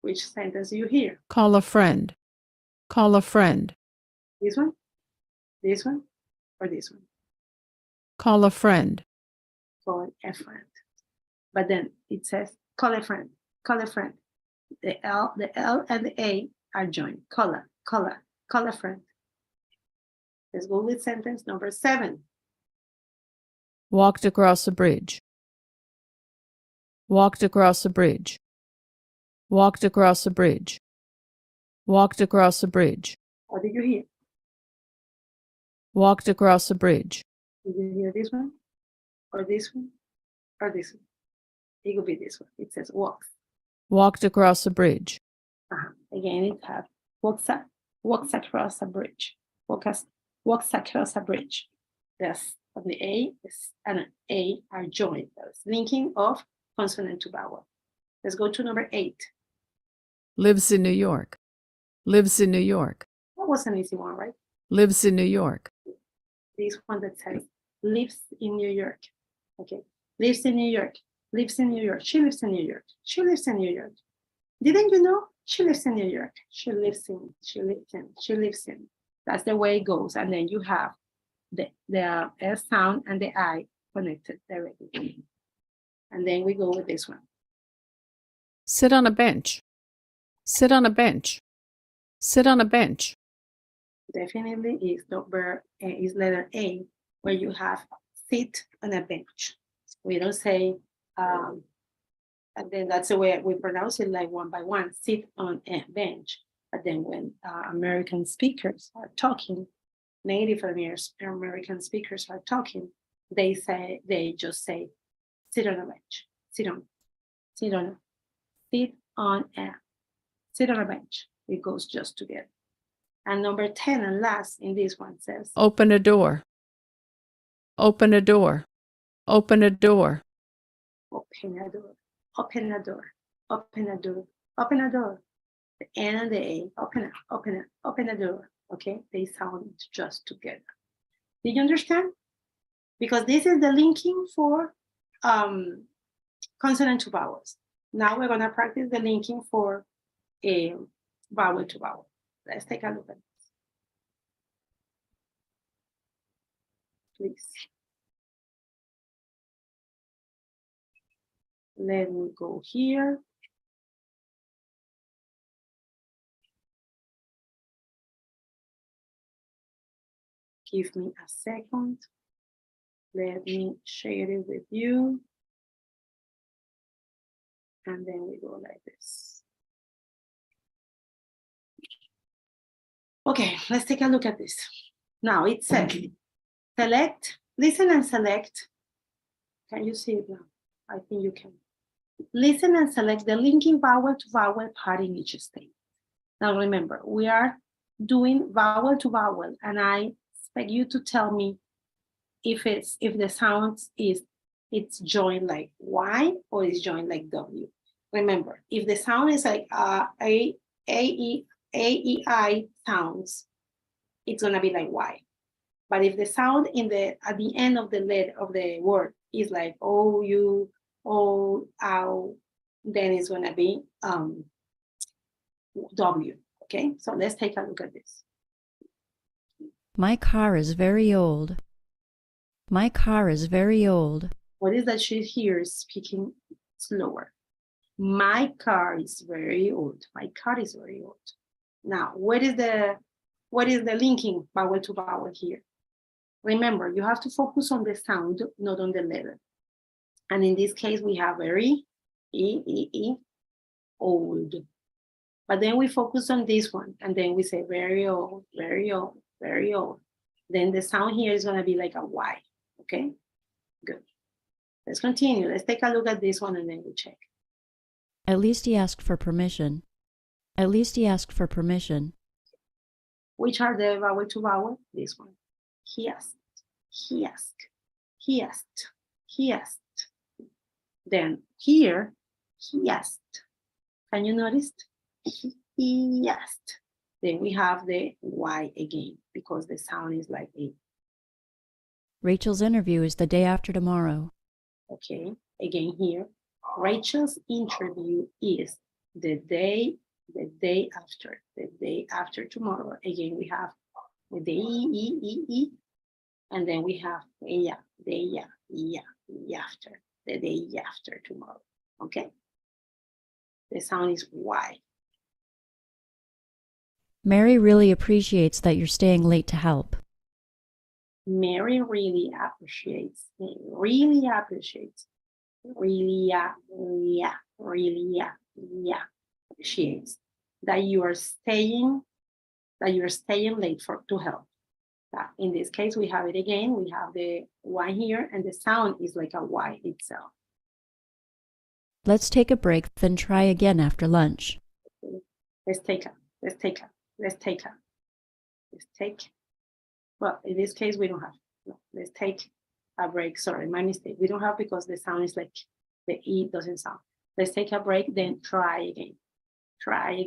Which sentence do you hear? Call a friend. Call a friend. This one? This one? Or this one? Call a friend. Call a friend. But then it says, call a friend. Call a friend. The L and the A are joined. Call a friend. Let's go with sentence number 7. Walked across a bridge. Walked across a bridge. Walked across a bridge. Walked across a bridge. What did you hear? Walked across a bridge. Did you hear this one? Or this one? Or this one? It could be this one. It says walks. Walked across a bridge. Again, it has walks across a bridge. Walks across a bridge. Yes, and the A and an A are joined. That's linking of consonant to vowel. Let's go to number 8. Lives in New York. Lives in New York. That was an easy one, right? Lives in New York. This one that says lives in New York. Okay. Lives in New York. Lives in New York. She lives in New York. She lives in New York. Didn't you know? She lives in New York. She lives in. She lives in. She lives in. That's the way it goes. And then you have the S sound and the I connected directly. And then we go with this one. Sit on a bench. Sit on a bench. Sit on a bench. Definitely is letter A, where you have sit on a bench. We don't say, and then that's the way we pronounce it, like one by one, sit on a bench. But then when American speakers are talking, Native American speakers are talking, they just say, sit on a bench, sit on a, sit on a bench. It goes just together. And number 10 and last in this one says, Open a door. Open a door. Open a door. open a door, open a door, open a door, open a door. The N and the A, open a door. Okay, they sound just together. Did you understand? Because this is the linking for consonant to vowels. Now we're gonna practice the linking for a vowel to vowel. Let's take a look at this. Please. Let me go here. Give me a second. Let me share it with you. And then we go like this. Okay, let's take a look at this. Now it says, select, listen and select. Can you see it now? I think you can. Listen and select the linking vowel to vowel part in each state. Now remember, we are doing vowel to vowel, and I expect you to tell me if the sound it's joined like Y or it's joined like W. Remember, if the sound is like A, E, I sounds, it's gonna be like Y. But if the sound at the end of the letter of the word is like O, U, O, ow, then it's gonna be W. Okay, so let's take a look at this. My car is very old. My car is very old. What is that she here is speaking slower? My car is very old. My car is very old. Now, what is the linking vowel to vowel here? Remember, you have to focus on the sound, not on the letter. And in this case, we have very old. But then we focus on this one, and then we say very old, very old, very old. Then the sound here is gonna be like a Y, okay? Good. Let's continue. Let's take a look at this one and then we check. At least he asked for permission. At least he asked for permission. Which are the vowel to vowel? This one. He asked, he asked, he asked, he asked. Then here, he asked. Can you notice? He asked. Then we have the Y again because the sound is like A. Rachel's interview is the day after tomorrow. Okay, again here. Rachel's interview is the day after tomorrow. Again, we have the E, and then we have the day after tomorrow. Okay, the sound is Y. Mary really appreciates that you're staying late to help. Mary really appreciates that you are staying late to help. That in this case, we have it again. We have the Y here, and the sound is like a Y itself. Let's take a break, then try again after lunch. Let's take. Well, in this case, we don't have. No, let's take a break. Sorry, my mistake. We don't have because the sound is like the E doesn't sound. Let's take a break, then try again. Try.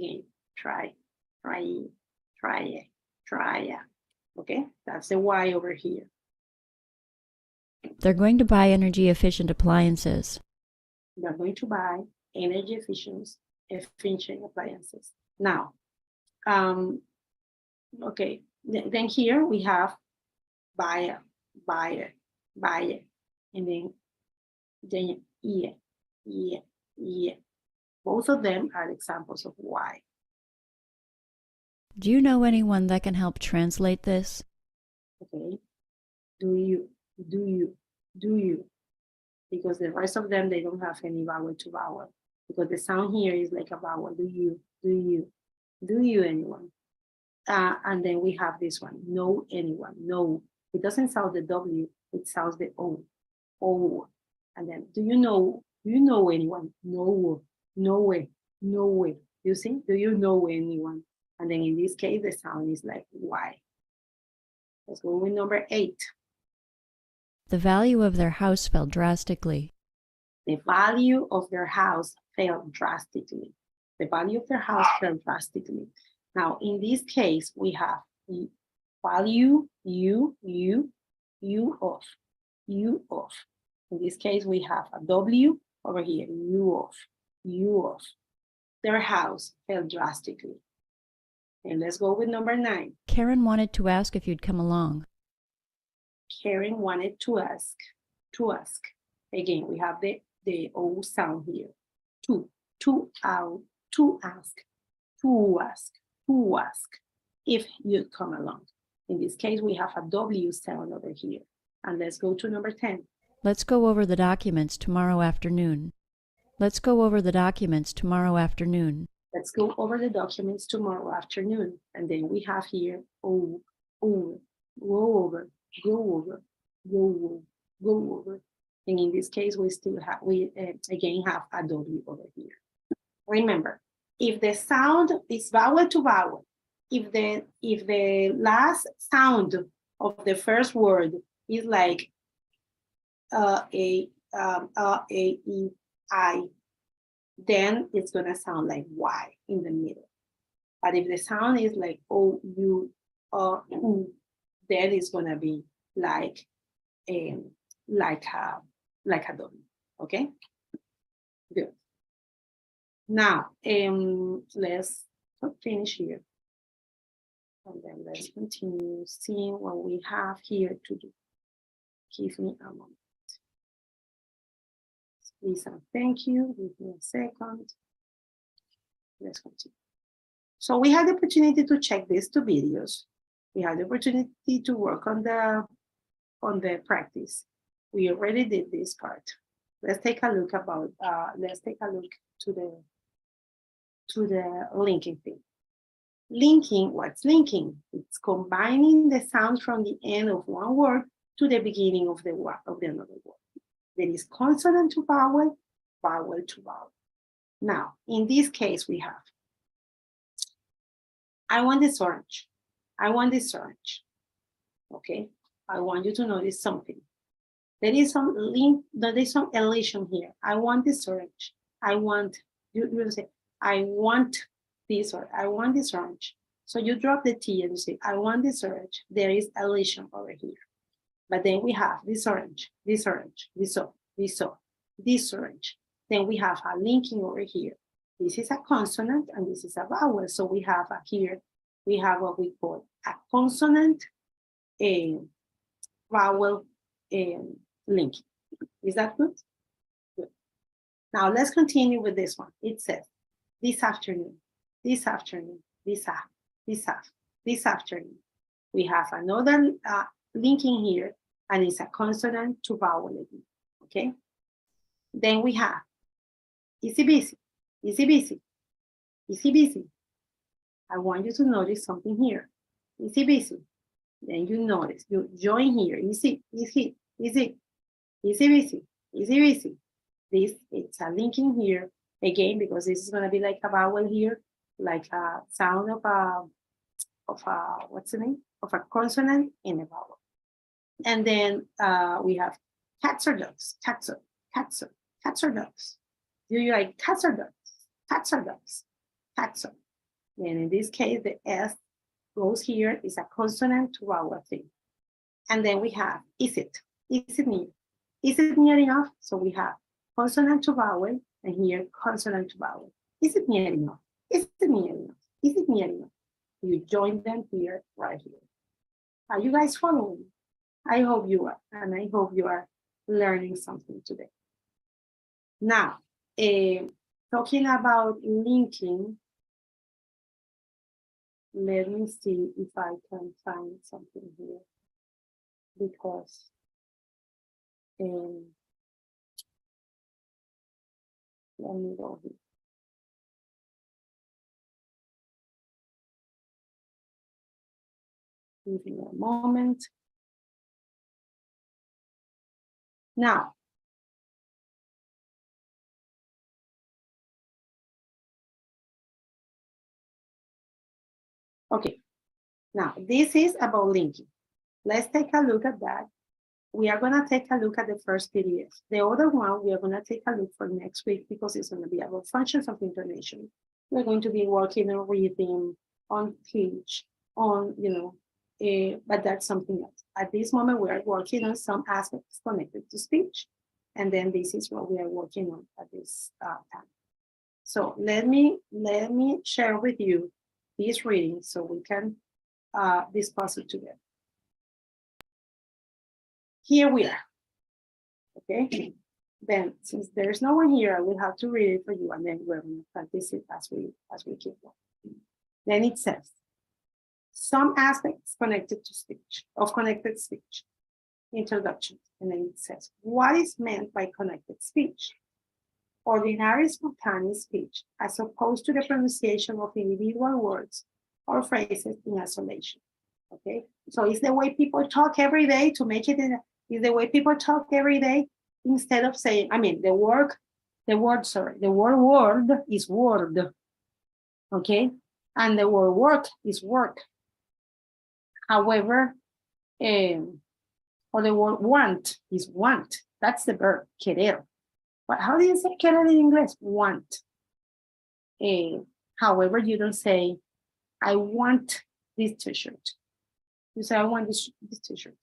Okay, that's the Y over here. They're going to buy energy-efficient appliances. They're going to buy energy efficient appliances. Now, okay, then here we have buyer, and then yeah. Both of them are examples of Y. Do you know anyone that can help translate this? Okay, do you? Because the rest of them, they don't have any vowel to vowel. Because the sound here is like a vowel. Do you anyone? And then we have this one, know anyone, no. It doesn't sound the W, it sounds the O, O. And then, do you know anyone? No, no way, no way. You see, do you know anyone? And then in this case, the sound is like Y. Let's go with number 8. The value of their house fell drastically. The value of their house fell drastically. The value of their house fell drastically. Now, in this case, we have value, you of. In this case, we have a W over here, you of. Their house fell drastically. And let's go with number 9. Karen wanted to ask if you'd come along. Karen wanted to ask. Again, we have the O sound here. To ask if you'd come along. In this case, we have a W sound over here. And let's go to number 10. Let's go over the documents tomorrow afternoon. Let's go over the documents tomorrow afternoon. Let's go over the documents tomorrow afternoon. And then we have here, go over. And in this case, we still have, again have a W over here. Remember, if the sound is vowel to vowel, if the last sound of the first word is like E, I, then it's gonna sound like Y in the middle. But if the sound is like O, U, U, then it's gonna be like a W. Okay, good. Now, let's finish here. And then let's continue seeing what we have here to do. Give me a moment. Please and thank you. Give me a second. Let's continue. So we had the opportunity to check these 2 videos. We had the opportunity to work on the practice. We already did this part. Let's take a look about. Let's take a look to the linking thing. Linking, what's linking? It's combining the sound from the end of one word to the beginning of the another word. There is consonant to vowel, vowel to vowel. Now, in this case, we have, I want this orange. I want this orange. Okay, I want you to notice something. There is some elation here. I want this orange. I want, you will say, I want this, or I want this orange. So you drop the T and you say, I want this orange. There is elation over here. But then we have this orange, this orange, this orange. Then we have a linking over here. This is a consonant and this is a vowel. So we have here, we have what we call a consonant, a vowel, linking. Is that good? Good. Now let's continue with this one. It says, this afternoon, this afternoon, this afternoon. We have another linking here, and it's a consonant to vowel again, okay? Then we have easy busy, easy busy, easy busy. I want you to notice something here, easy busy. Then you notice, you join here, easy, easy, easy, easy busy, easy busy. This, it's a linking here, again, because this is gonna be like a vowel here, like a sound of a, what's the name? Of a consonant in a vowel. And then we have cats or dogs, cats or dogs. Do you like cats or dogs? Cats or dogs, cats or. And in this case, the S goes here, is a consonant to vowel thing. And then we have, is it near? Is it near enough? So we have consonant to vowel, and here consonant to vowel. Is it near enough? Is it near enough? Is it near enough? You join them here, right here. Are you guys following? I hope you are, and I hope you are learning something today. Now, talking about linking, let me see if I can find something here, because let me go here. Give me a moment. Now, okay, now this is about linking. Let's take a look at that. We are going to take a look at the first PDF. The other one, we are going to take a look for next week because it's going to be about functions of intonation. We're going to be working on reading, on pitch, on, but that's something else. At this moment, we are working on some aspects connected to speech. And then this is what we are working on at this time. So let me share with you this reading so we can discuss it together. Here we are, okay? Then, since there's no one here, I will have to read it for you, and then we're going to practice it as we keep going. Then it says, some aspects connected to speech, of connected speech. Introduction, and then it says, what is meant by connected speech? Ordinary spontaneous speech, as opposed to the pronunciation of individual words or phrases in isolation. Okay, so it's the way people talk every day to make it is the way people talk every day instead of saying, the word word is word, okay, and the word work is work. However, or the word want is want. That's the verb, querer. But how do you say querer in English? Want. However, you don't say, I want this t-shirt. You say, I want this t-shirt.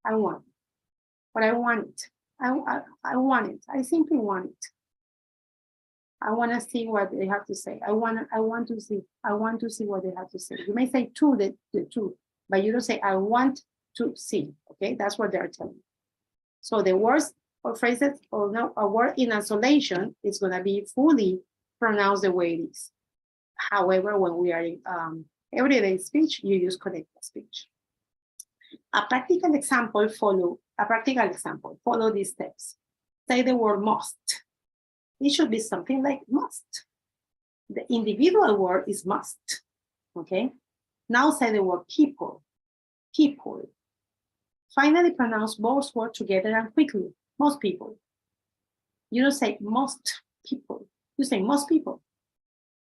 I want. But I want it. I want it. I simply want it. I want to see what they have to say. I want to see what they have to say. You may say the two, but you don't say, I want to see. Okay, that's what they're telling you. So the words or phrases or no, a word in isolation is going to be fully pronounced the way it is. However, when we are in everyday speech, you use connected speech. A practical example follow these steps. Say the word must. It should be something like must. The individual word is must. Okay. Now say the word people. People. Finally pronounce both words together and quickly. Most people. You don't say most people. You say most people.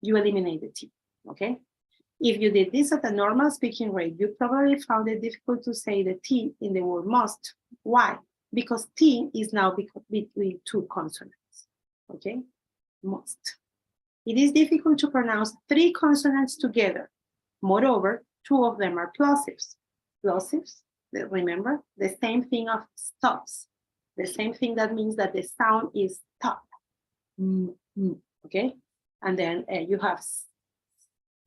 You eliminate the T. Okay. If you did this at a normal speaking rate, you probably found it difficult to say the T in the word must. Why? Because T is now between two consonants. Okay, must. It is difficult to pronounce three consonants together. Moreover, two of them are plosives. Plosives, remember, the same thing of stops. The same thing that means that the sound is stop. Okay, and then you have,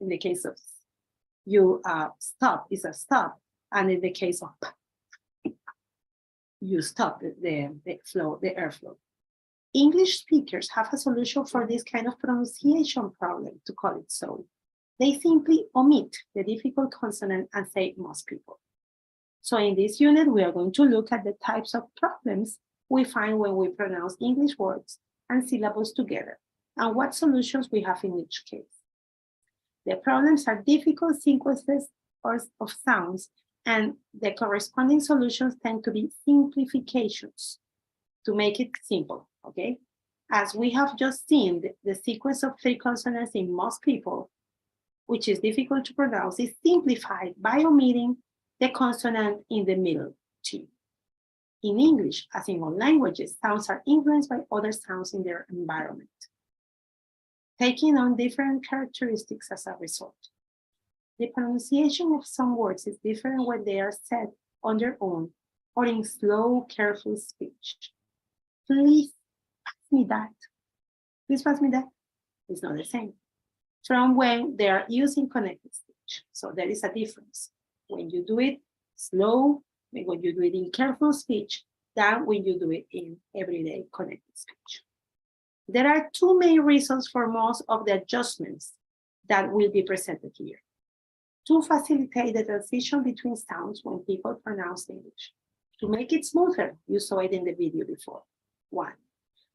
in the case of you stop is a stop, and in the case of you stop the flow, the airflow. English speakers have a solution for this kind of pronunciation problem, to call it so. They simply omit the difficult consonant and say most people. So in this unit, we are going to look at the types of problems we find when we pronounce English words and syllables together, and what solutions we have in each case. The problems are difficult sequences of sounds, and the corresponding solutions tend to be simplifications to make it simple, okay? As we have just seen, the sequence of three consonants in most people, which is difficult to pronounce, is simplified by omitting the consonant in the middle, T. In English, as in all languages, sounds are influenced by other sounds in their environment, taking on different characteristics as a result. The pronunciation of some words is different when they are said on their own or in slow, careful speech. Please pass me that. Please pass me that. It's not the same from when they are using connected speech. So there is a difference when you do it slow, when you do it in careful speech, than when you do it in everyday connected speech. There are two main reasons for most of the adjustments that will be presented here. To facilitate the transition between sounds when people pronounce English. To make it smoother, you saw it in the video before. One,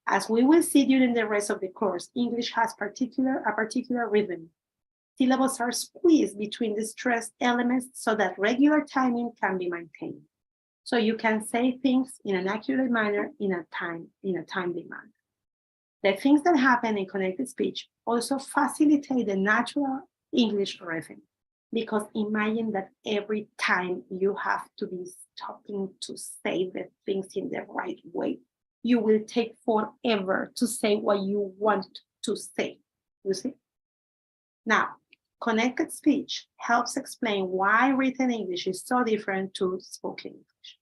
as we will see during the rest of the course, English has a particular rhythm, syllables are squeezed between the stressed elements so that regular timing can be maintained. So you can say things in an accurate manner in a timely manner. The things that happen in connected speech also facilitate the natural English rhythm, because imagine that every time you have to be stopping to say the things in the right way, you will take forever to say what you want to say, you see? Now, connected speech helps explain why written English is so different to spoken English.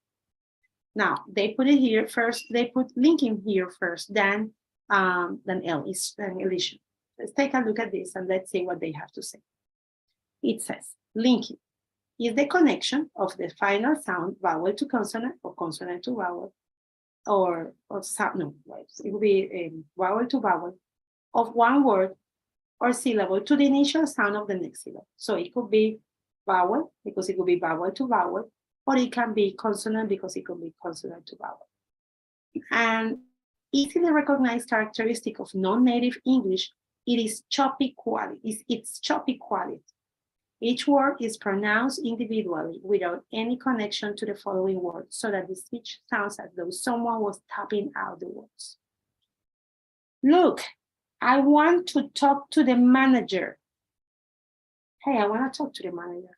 Now, they put it here first, they put linking here first, then elision. Let's take a look at this and let's see what they have to say. It says, linking is the connection of the final sound, vowel to consonant or consonant to vowel, or sound, no, it will be vowel to vowel of one word or syllable to the initial sound of the next syllable. So it could be vowel, because it could be vowel to vowel, or it can be consonant because it could be consonant to vowel. And easily recognized characteristic of non-native English, it is choppy quality. It's choppy quality. Each word is pronounced individually without any connection to the following word, so that the speech sounds as though someone was tapping out the words. Look, I want to talk to the manager. Hey, I want to talk to the manager.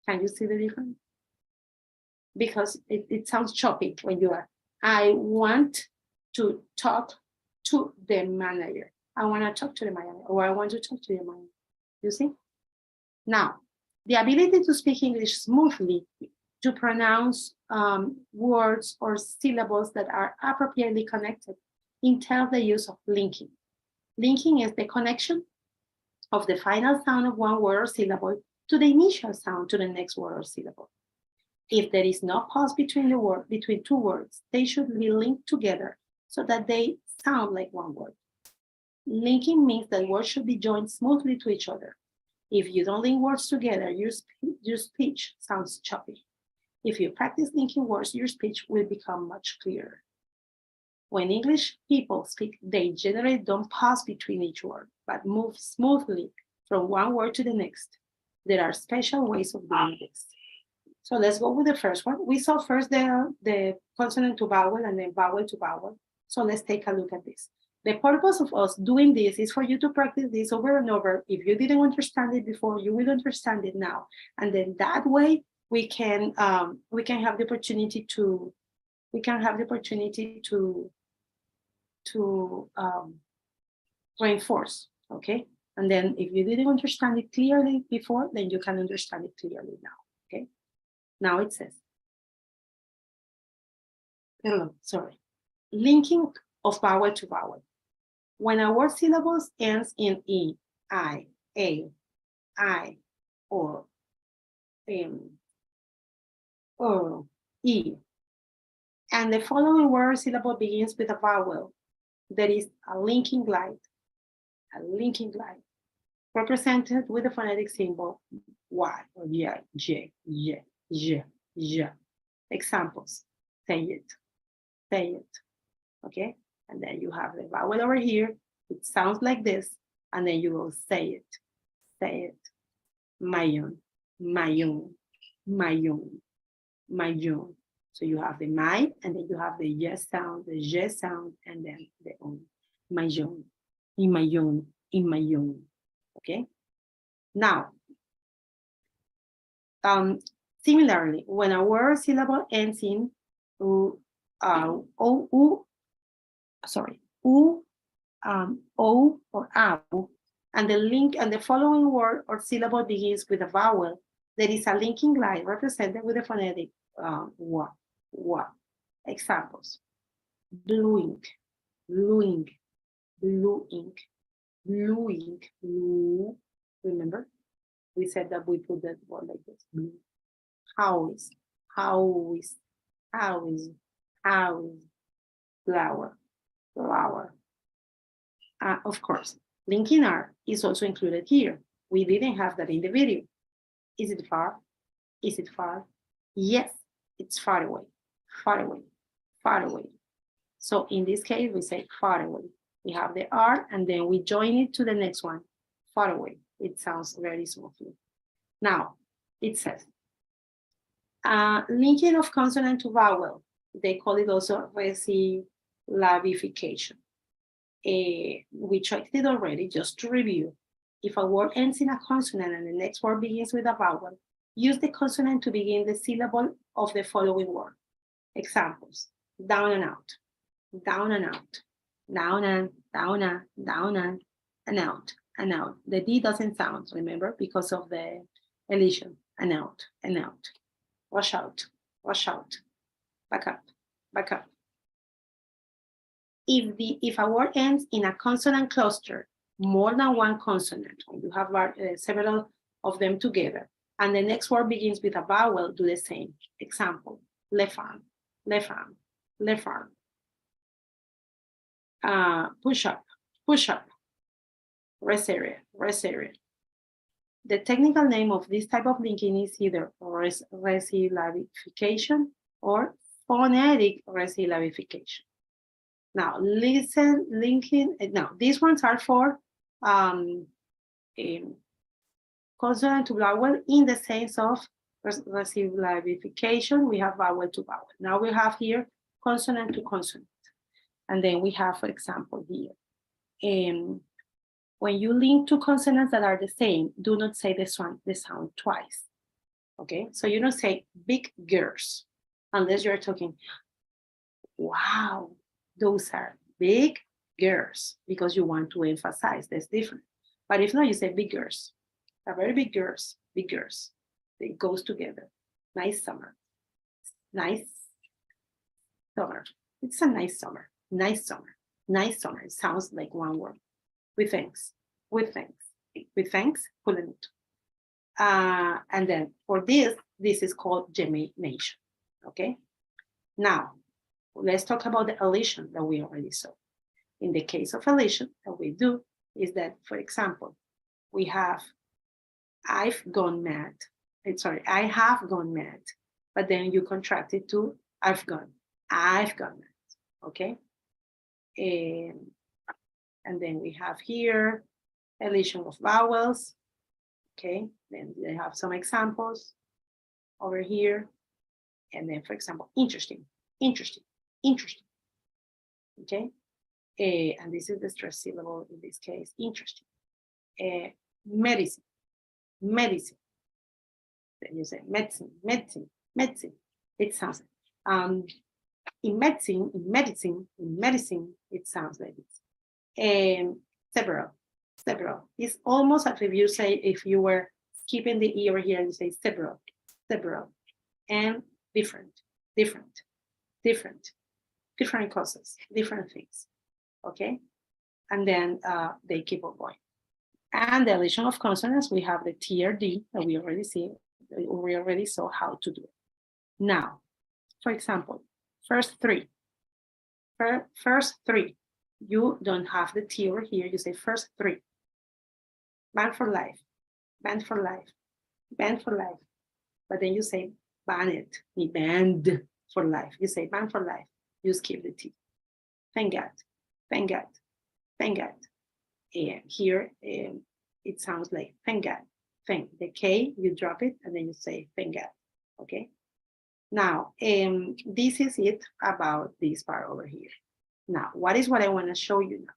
Can you see the difference? Because it sounds choppy when you are, I want to talk to the manager. I want to talk to the manager, or I want to talk to the manager. You see? Now, the ability to speak English smoothly, to pronounce words or syllables that are appropriately connected, entails the use of linking. Linking is the connection of the final sound of one word or syllable to the initial sound to the next word or syllable. If there is no pause between two words, they should be linked together so that they sound like one word. Linking means that words should be joined smoothly to each other. If you don't link words together, your speech sounds choppy. If you practice linking words, your speech will become much clearer. When English people speak, they generally don't pause between each word, but move smoothly from one word to the next. There are special ways of doing this. So let's go with the first one. We saw first the consonant to vowel and then vowel to vowel. So let's take a look at this. The purpose of us doing this is for you to practice this over and over. If you didn't understand it before, you will understand it now. And then that way we can have the opportunity to reinforce, okay? And then if you didn't understand it clearly before, then you can understand it clearly now, okay? Now it says, linking of vowel to vowel. When a word syllables ends in E, I, A, I, or E, and the following word syllable begins with a vowel, there is a linking glide, represented with the phonetic symbol Y or Y, J, J, J, J. Examples, say it, okay? And then you have the vowel over here, it sounds like this, and then you will say it. Mayon, mayon, mayon, mayon. So you have the my, and then you have the yes sound, the je sound, and then the on. Mayon, imayon, imayon. Okay? Now, similarly, when a word syllable ends in o or ow, and the following word or syllable begins with a vowel, there is a linking line represented with the phonetic wa. Examples: blue ink, blue ink, blue ink, blue ink, blue. Remember, we said that we put that word like this. Blue. How is, flower. Of course, linking R is also included here. We didn't have that in the video. Is it far? Is it far? Yes, it's far away, far away, far away. So in this case, we say far away. We have the R and then we join it to the next one, far away, It sounds very smoothly. Now, it says, linking of consonant to vowel. They call it also resyllabification. We checked it already, just to review. If a word ends in a consonant and the next word begins with a vowel, use the consonant to begin the syllable of the following word. Examples: down and out, down and out, down and, down and, down and out, and out. The D doesn't sound, remember, because of the elision. And out, and out. Rush out, rush out. Back up, back up. If a word ends in a consonant cluster, more than one consonant, when you have several of them together, and the next word begins with a vowel, do the same. Example: left arm, left arm, left arm. Push up, push up. Rest area, rest area. The technical name of this type of linking is either resyllabification or phonetic resyllabification. Now, listen, linking. Now, these ones are for consonant to vowel in the sense of resyllabification. We have vowel to vowel. Now we have here consonant to consonant. And then we have, for example, here. When you link two consonants that are the same, do not say the sound twice. Okay, so you don't say big girls unless you're talking, wow, those are big girls, because you want to emphasize that's different. But if not, you say big girls, are very big girls, big girls. It goes together. Nice summer, nice summer. It's a nice summer, nice summer, nice summer. It sounds like one word. With thanks, with thanks, with thanks, pulling it. And then for this is called gemination, okay? Now, let's talk about the elision that we already saw. In the case of elision, what we do is that, for example, we have, I've gone mad. Sorry, I have gone mad, but then you contract it to I've gone mad, okay? And then we have here elision of vowels. Okay, then they have some examples over here. And then, for example, interesting, interesting, interesting. Okay, and this is the stress syllable in this case, interesting. Medicine, medicine. Then you say medicine, medicine, medicine. It sounds in medicine, in medicine, in medicine, it sounds like this. Several. It's almost as if you say, if you were skipping the E over here, you say several, and different causes, different things, okay? And then they keep on going. And the elision of consonants, we have the TRD that we already saw how to do it. Now, for example, first three. You don't have the T over here, you say first three. Band for life, band for life, band for life. But then you say band for life. You say band for life, you skip the T. Thank God, thank God, thank God. And here it sounds like thank God. Thank, the K, you drop it, and then you say thank God, okay? Now, this is it about this part over here. Now, what I want to show you now?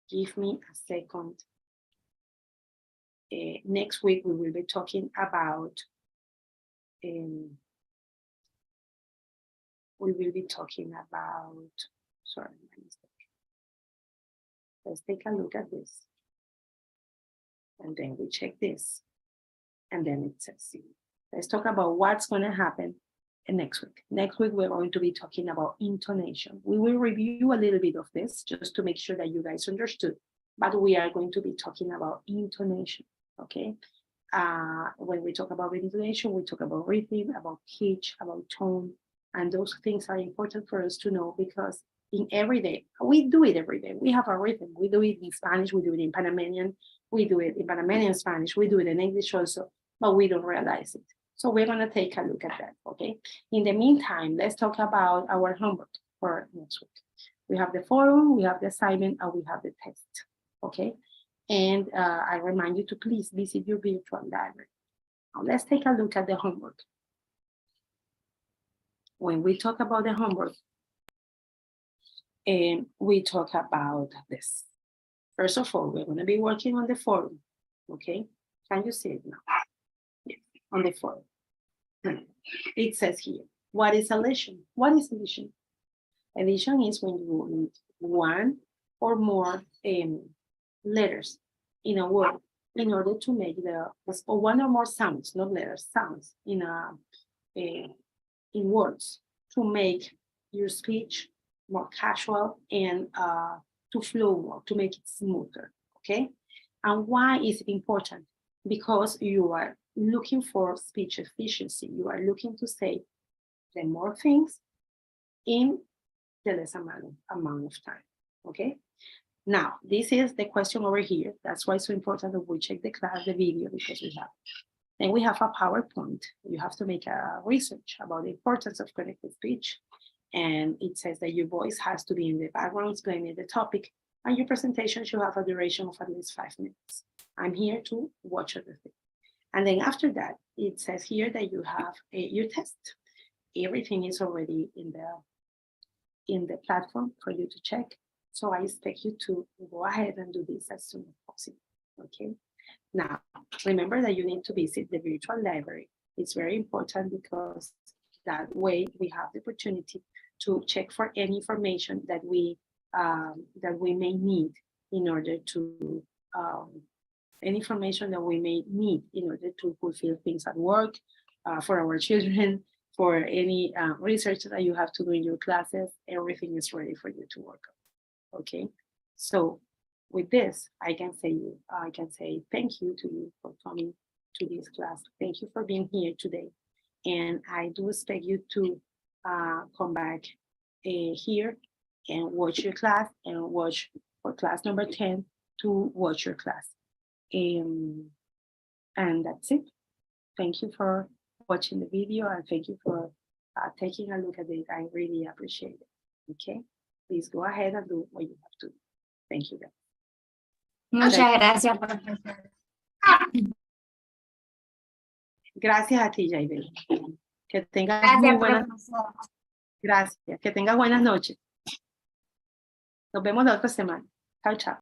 Give me a second. Next week, we will be talking about, sorry, my mistake. Let's take a look at this. And then we check this. And then it says, see. Let's talk about what's going to happen next week. Next week, we're going to be talking about intonation. We will review a little bit of this just to make sure that you guys understood, but we are going to be talking about intonation, okay? When we talk about intonation, we talk about rhythm, about pitch, about tone, and those things are important for us to know because in every day, we do it every day. We have a rhythm. We do it in Spanish, we do it in Panamanian, we do it in Panamanian Spanish, we do it in English also, but we don't realize it. So we're going to take a look at that, okay? In the meantime, let's talk about our homework for next week. We have the forum, we have the assignment, and we have the test, okay? And I remind you to please visit your virtual library. Now let's take a look at the homework. When we talk about the homework, we talk about this. First of all, we're going to be working on the forum. Okay, can you see it now? Yes, on the forum. It says here, what is addition? What is addition? Addition is when you need one or more letters in a word in order to make or one or more sounds, not letters, sounds in words to make your speech more casual and to flow more, to make it smoother. Okay, and why is it important? Because you are looking for speech efficiency. You are looking to say the more things in the less amount of time. Okay. Now, this is the question over here. That's why it's so important that we check the class, the video, because we have. Then we have a PowerPoint. You have to make a research about the importance of connected speech. And it says that your voice has to be in the background explaining the topic, and your presentation should have a duration of at least 5 minutes. I'm here to watch everything. And then after that, it says here that you have your test. Everything is already in the platform for you to check. So I expect you to go ahead and do this as soon as possible. Okay. Now, remember that you need to visit the virtual library. It's very important because that way we have the opportunity to check for any information that we may need in order to any information that we may need in order to fulfill things at work, for our children, for any research that you have to do in your classes. Everything is ready for you to work on. Okay, so with this, I can say thank you to you for coming to this class. Thank you for being here today, and I do expect you to come back here and watch your class and watch for class number 10 to watch your class. And that's it. Thank you for watching the video, and thank you for taking a look at it. I really appreciate it. Okay, please go ahead and do what you have to do. Thank you, guys. Muchas gracias, profesor. Gracias a ti, Jaibel. Que tengas muy Gracias, buenas. profesor. Gracias. Que tengas buenas noches. Nos vemos la otra semana. Chao, chao.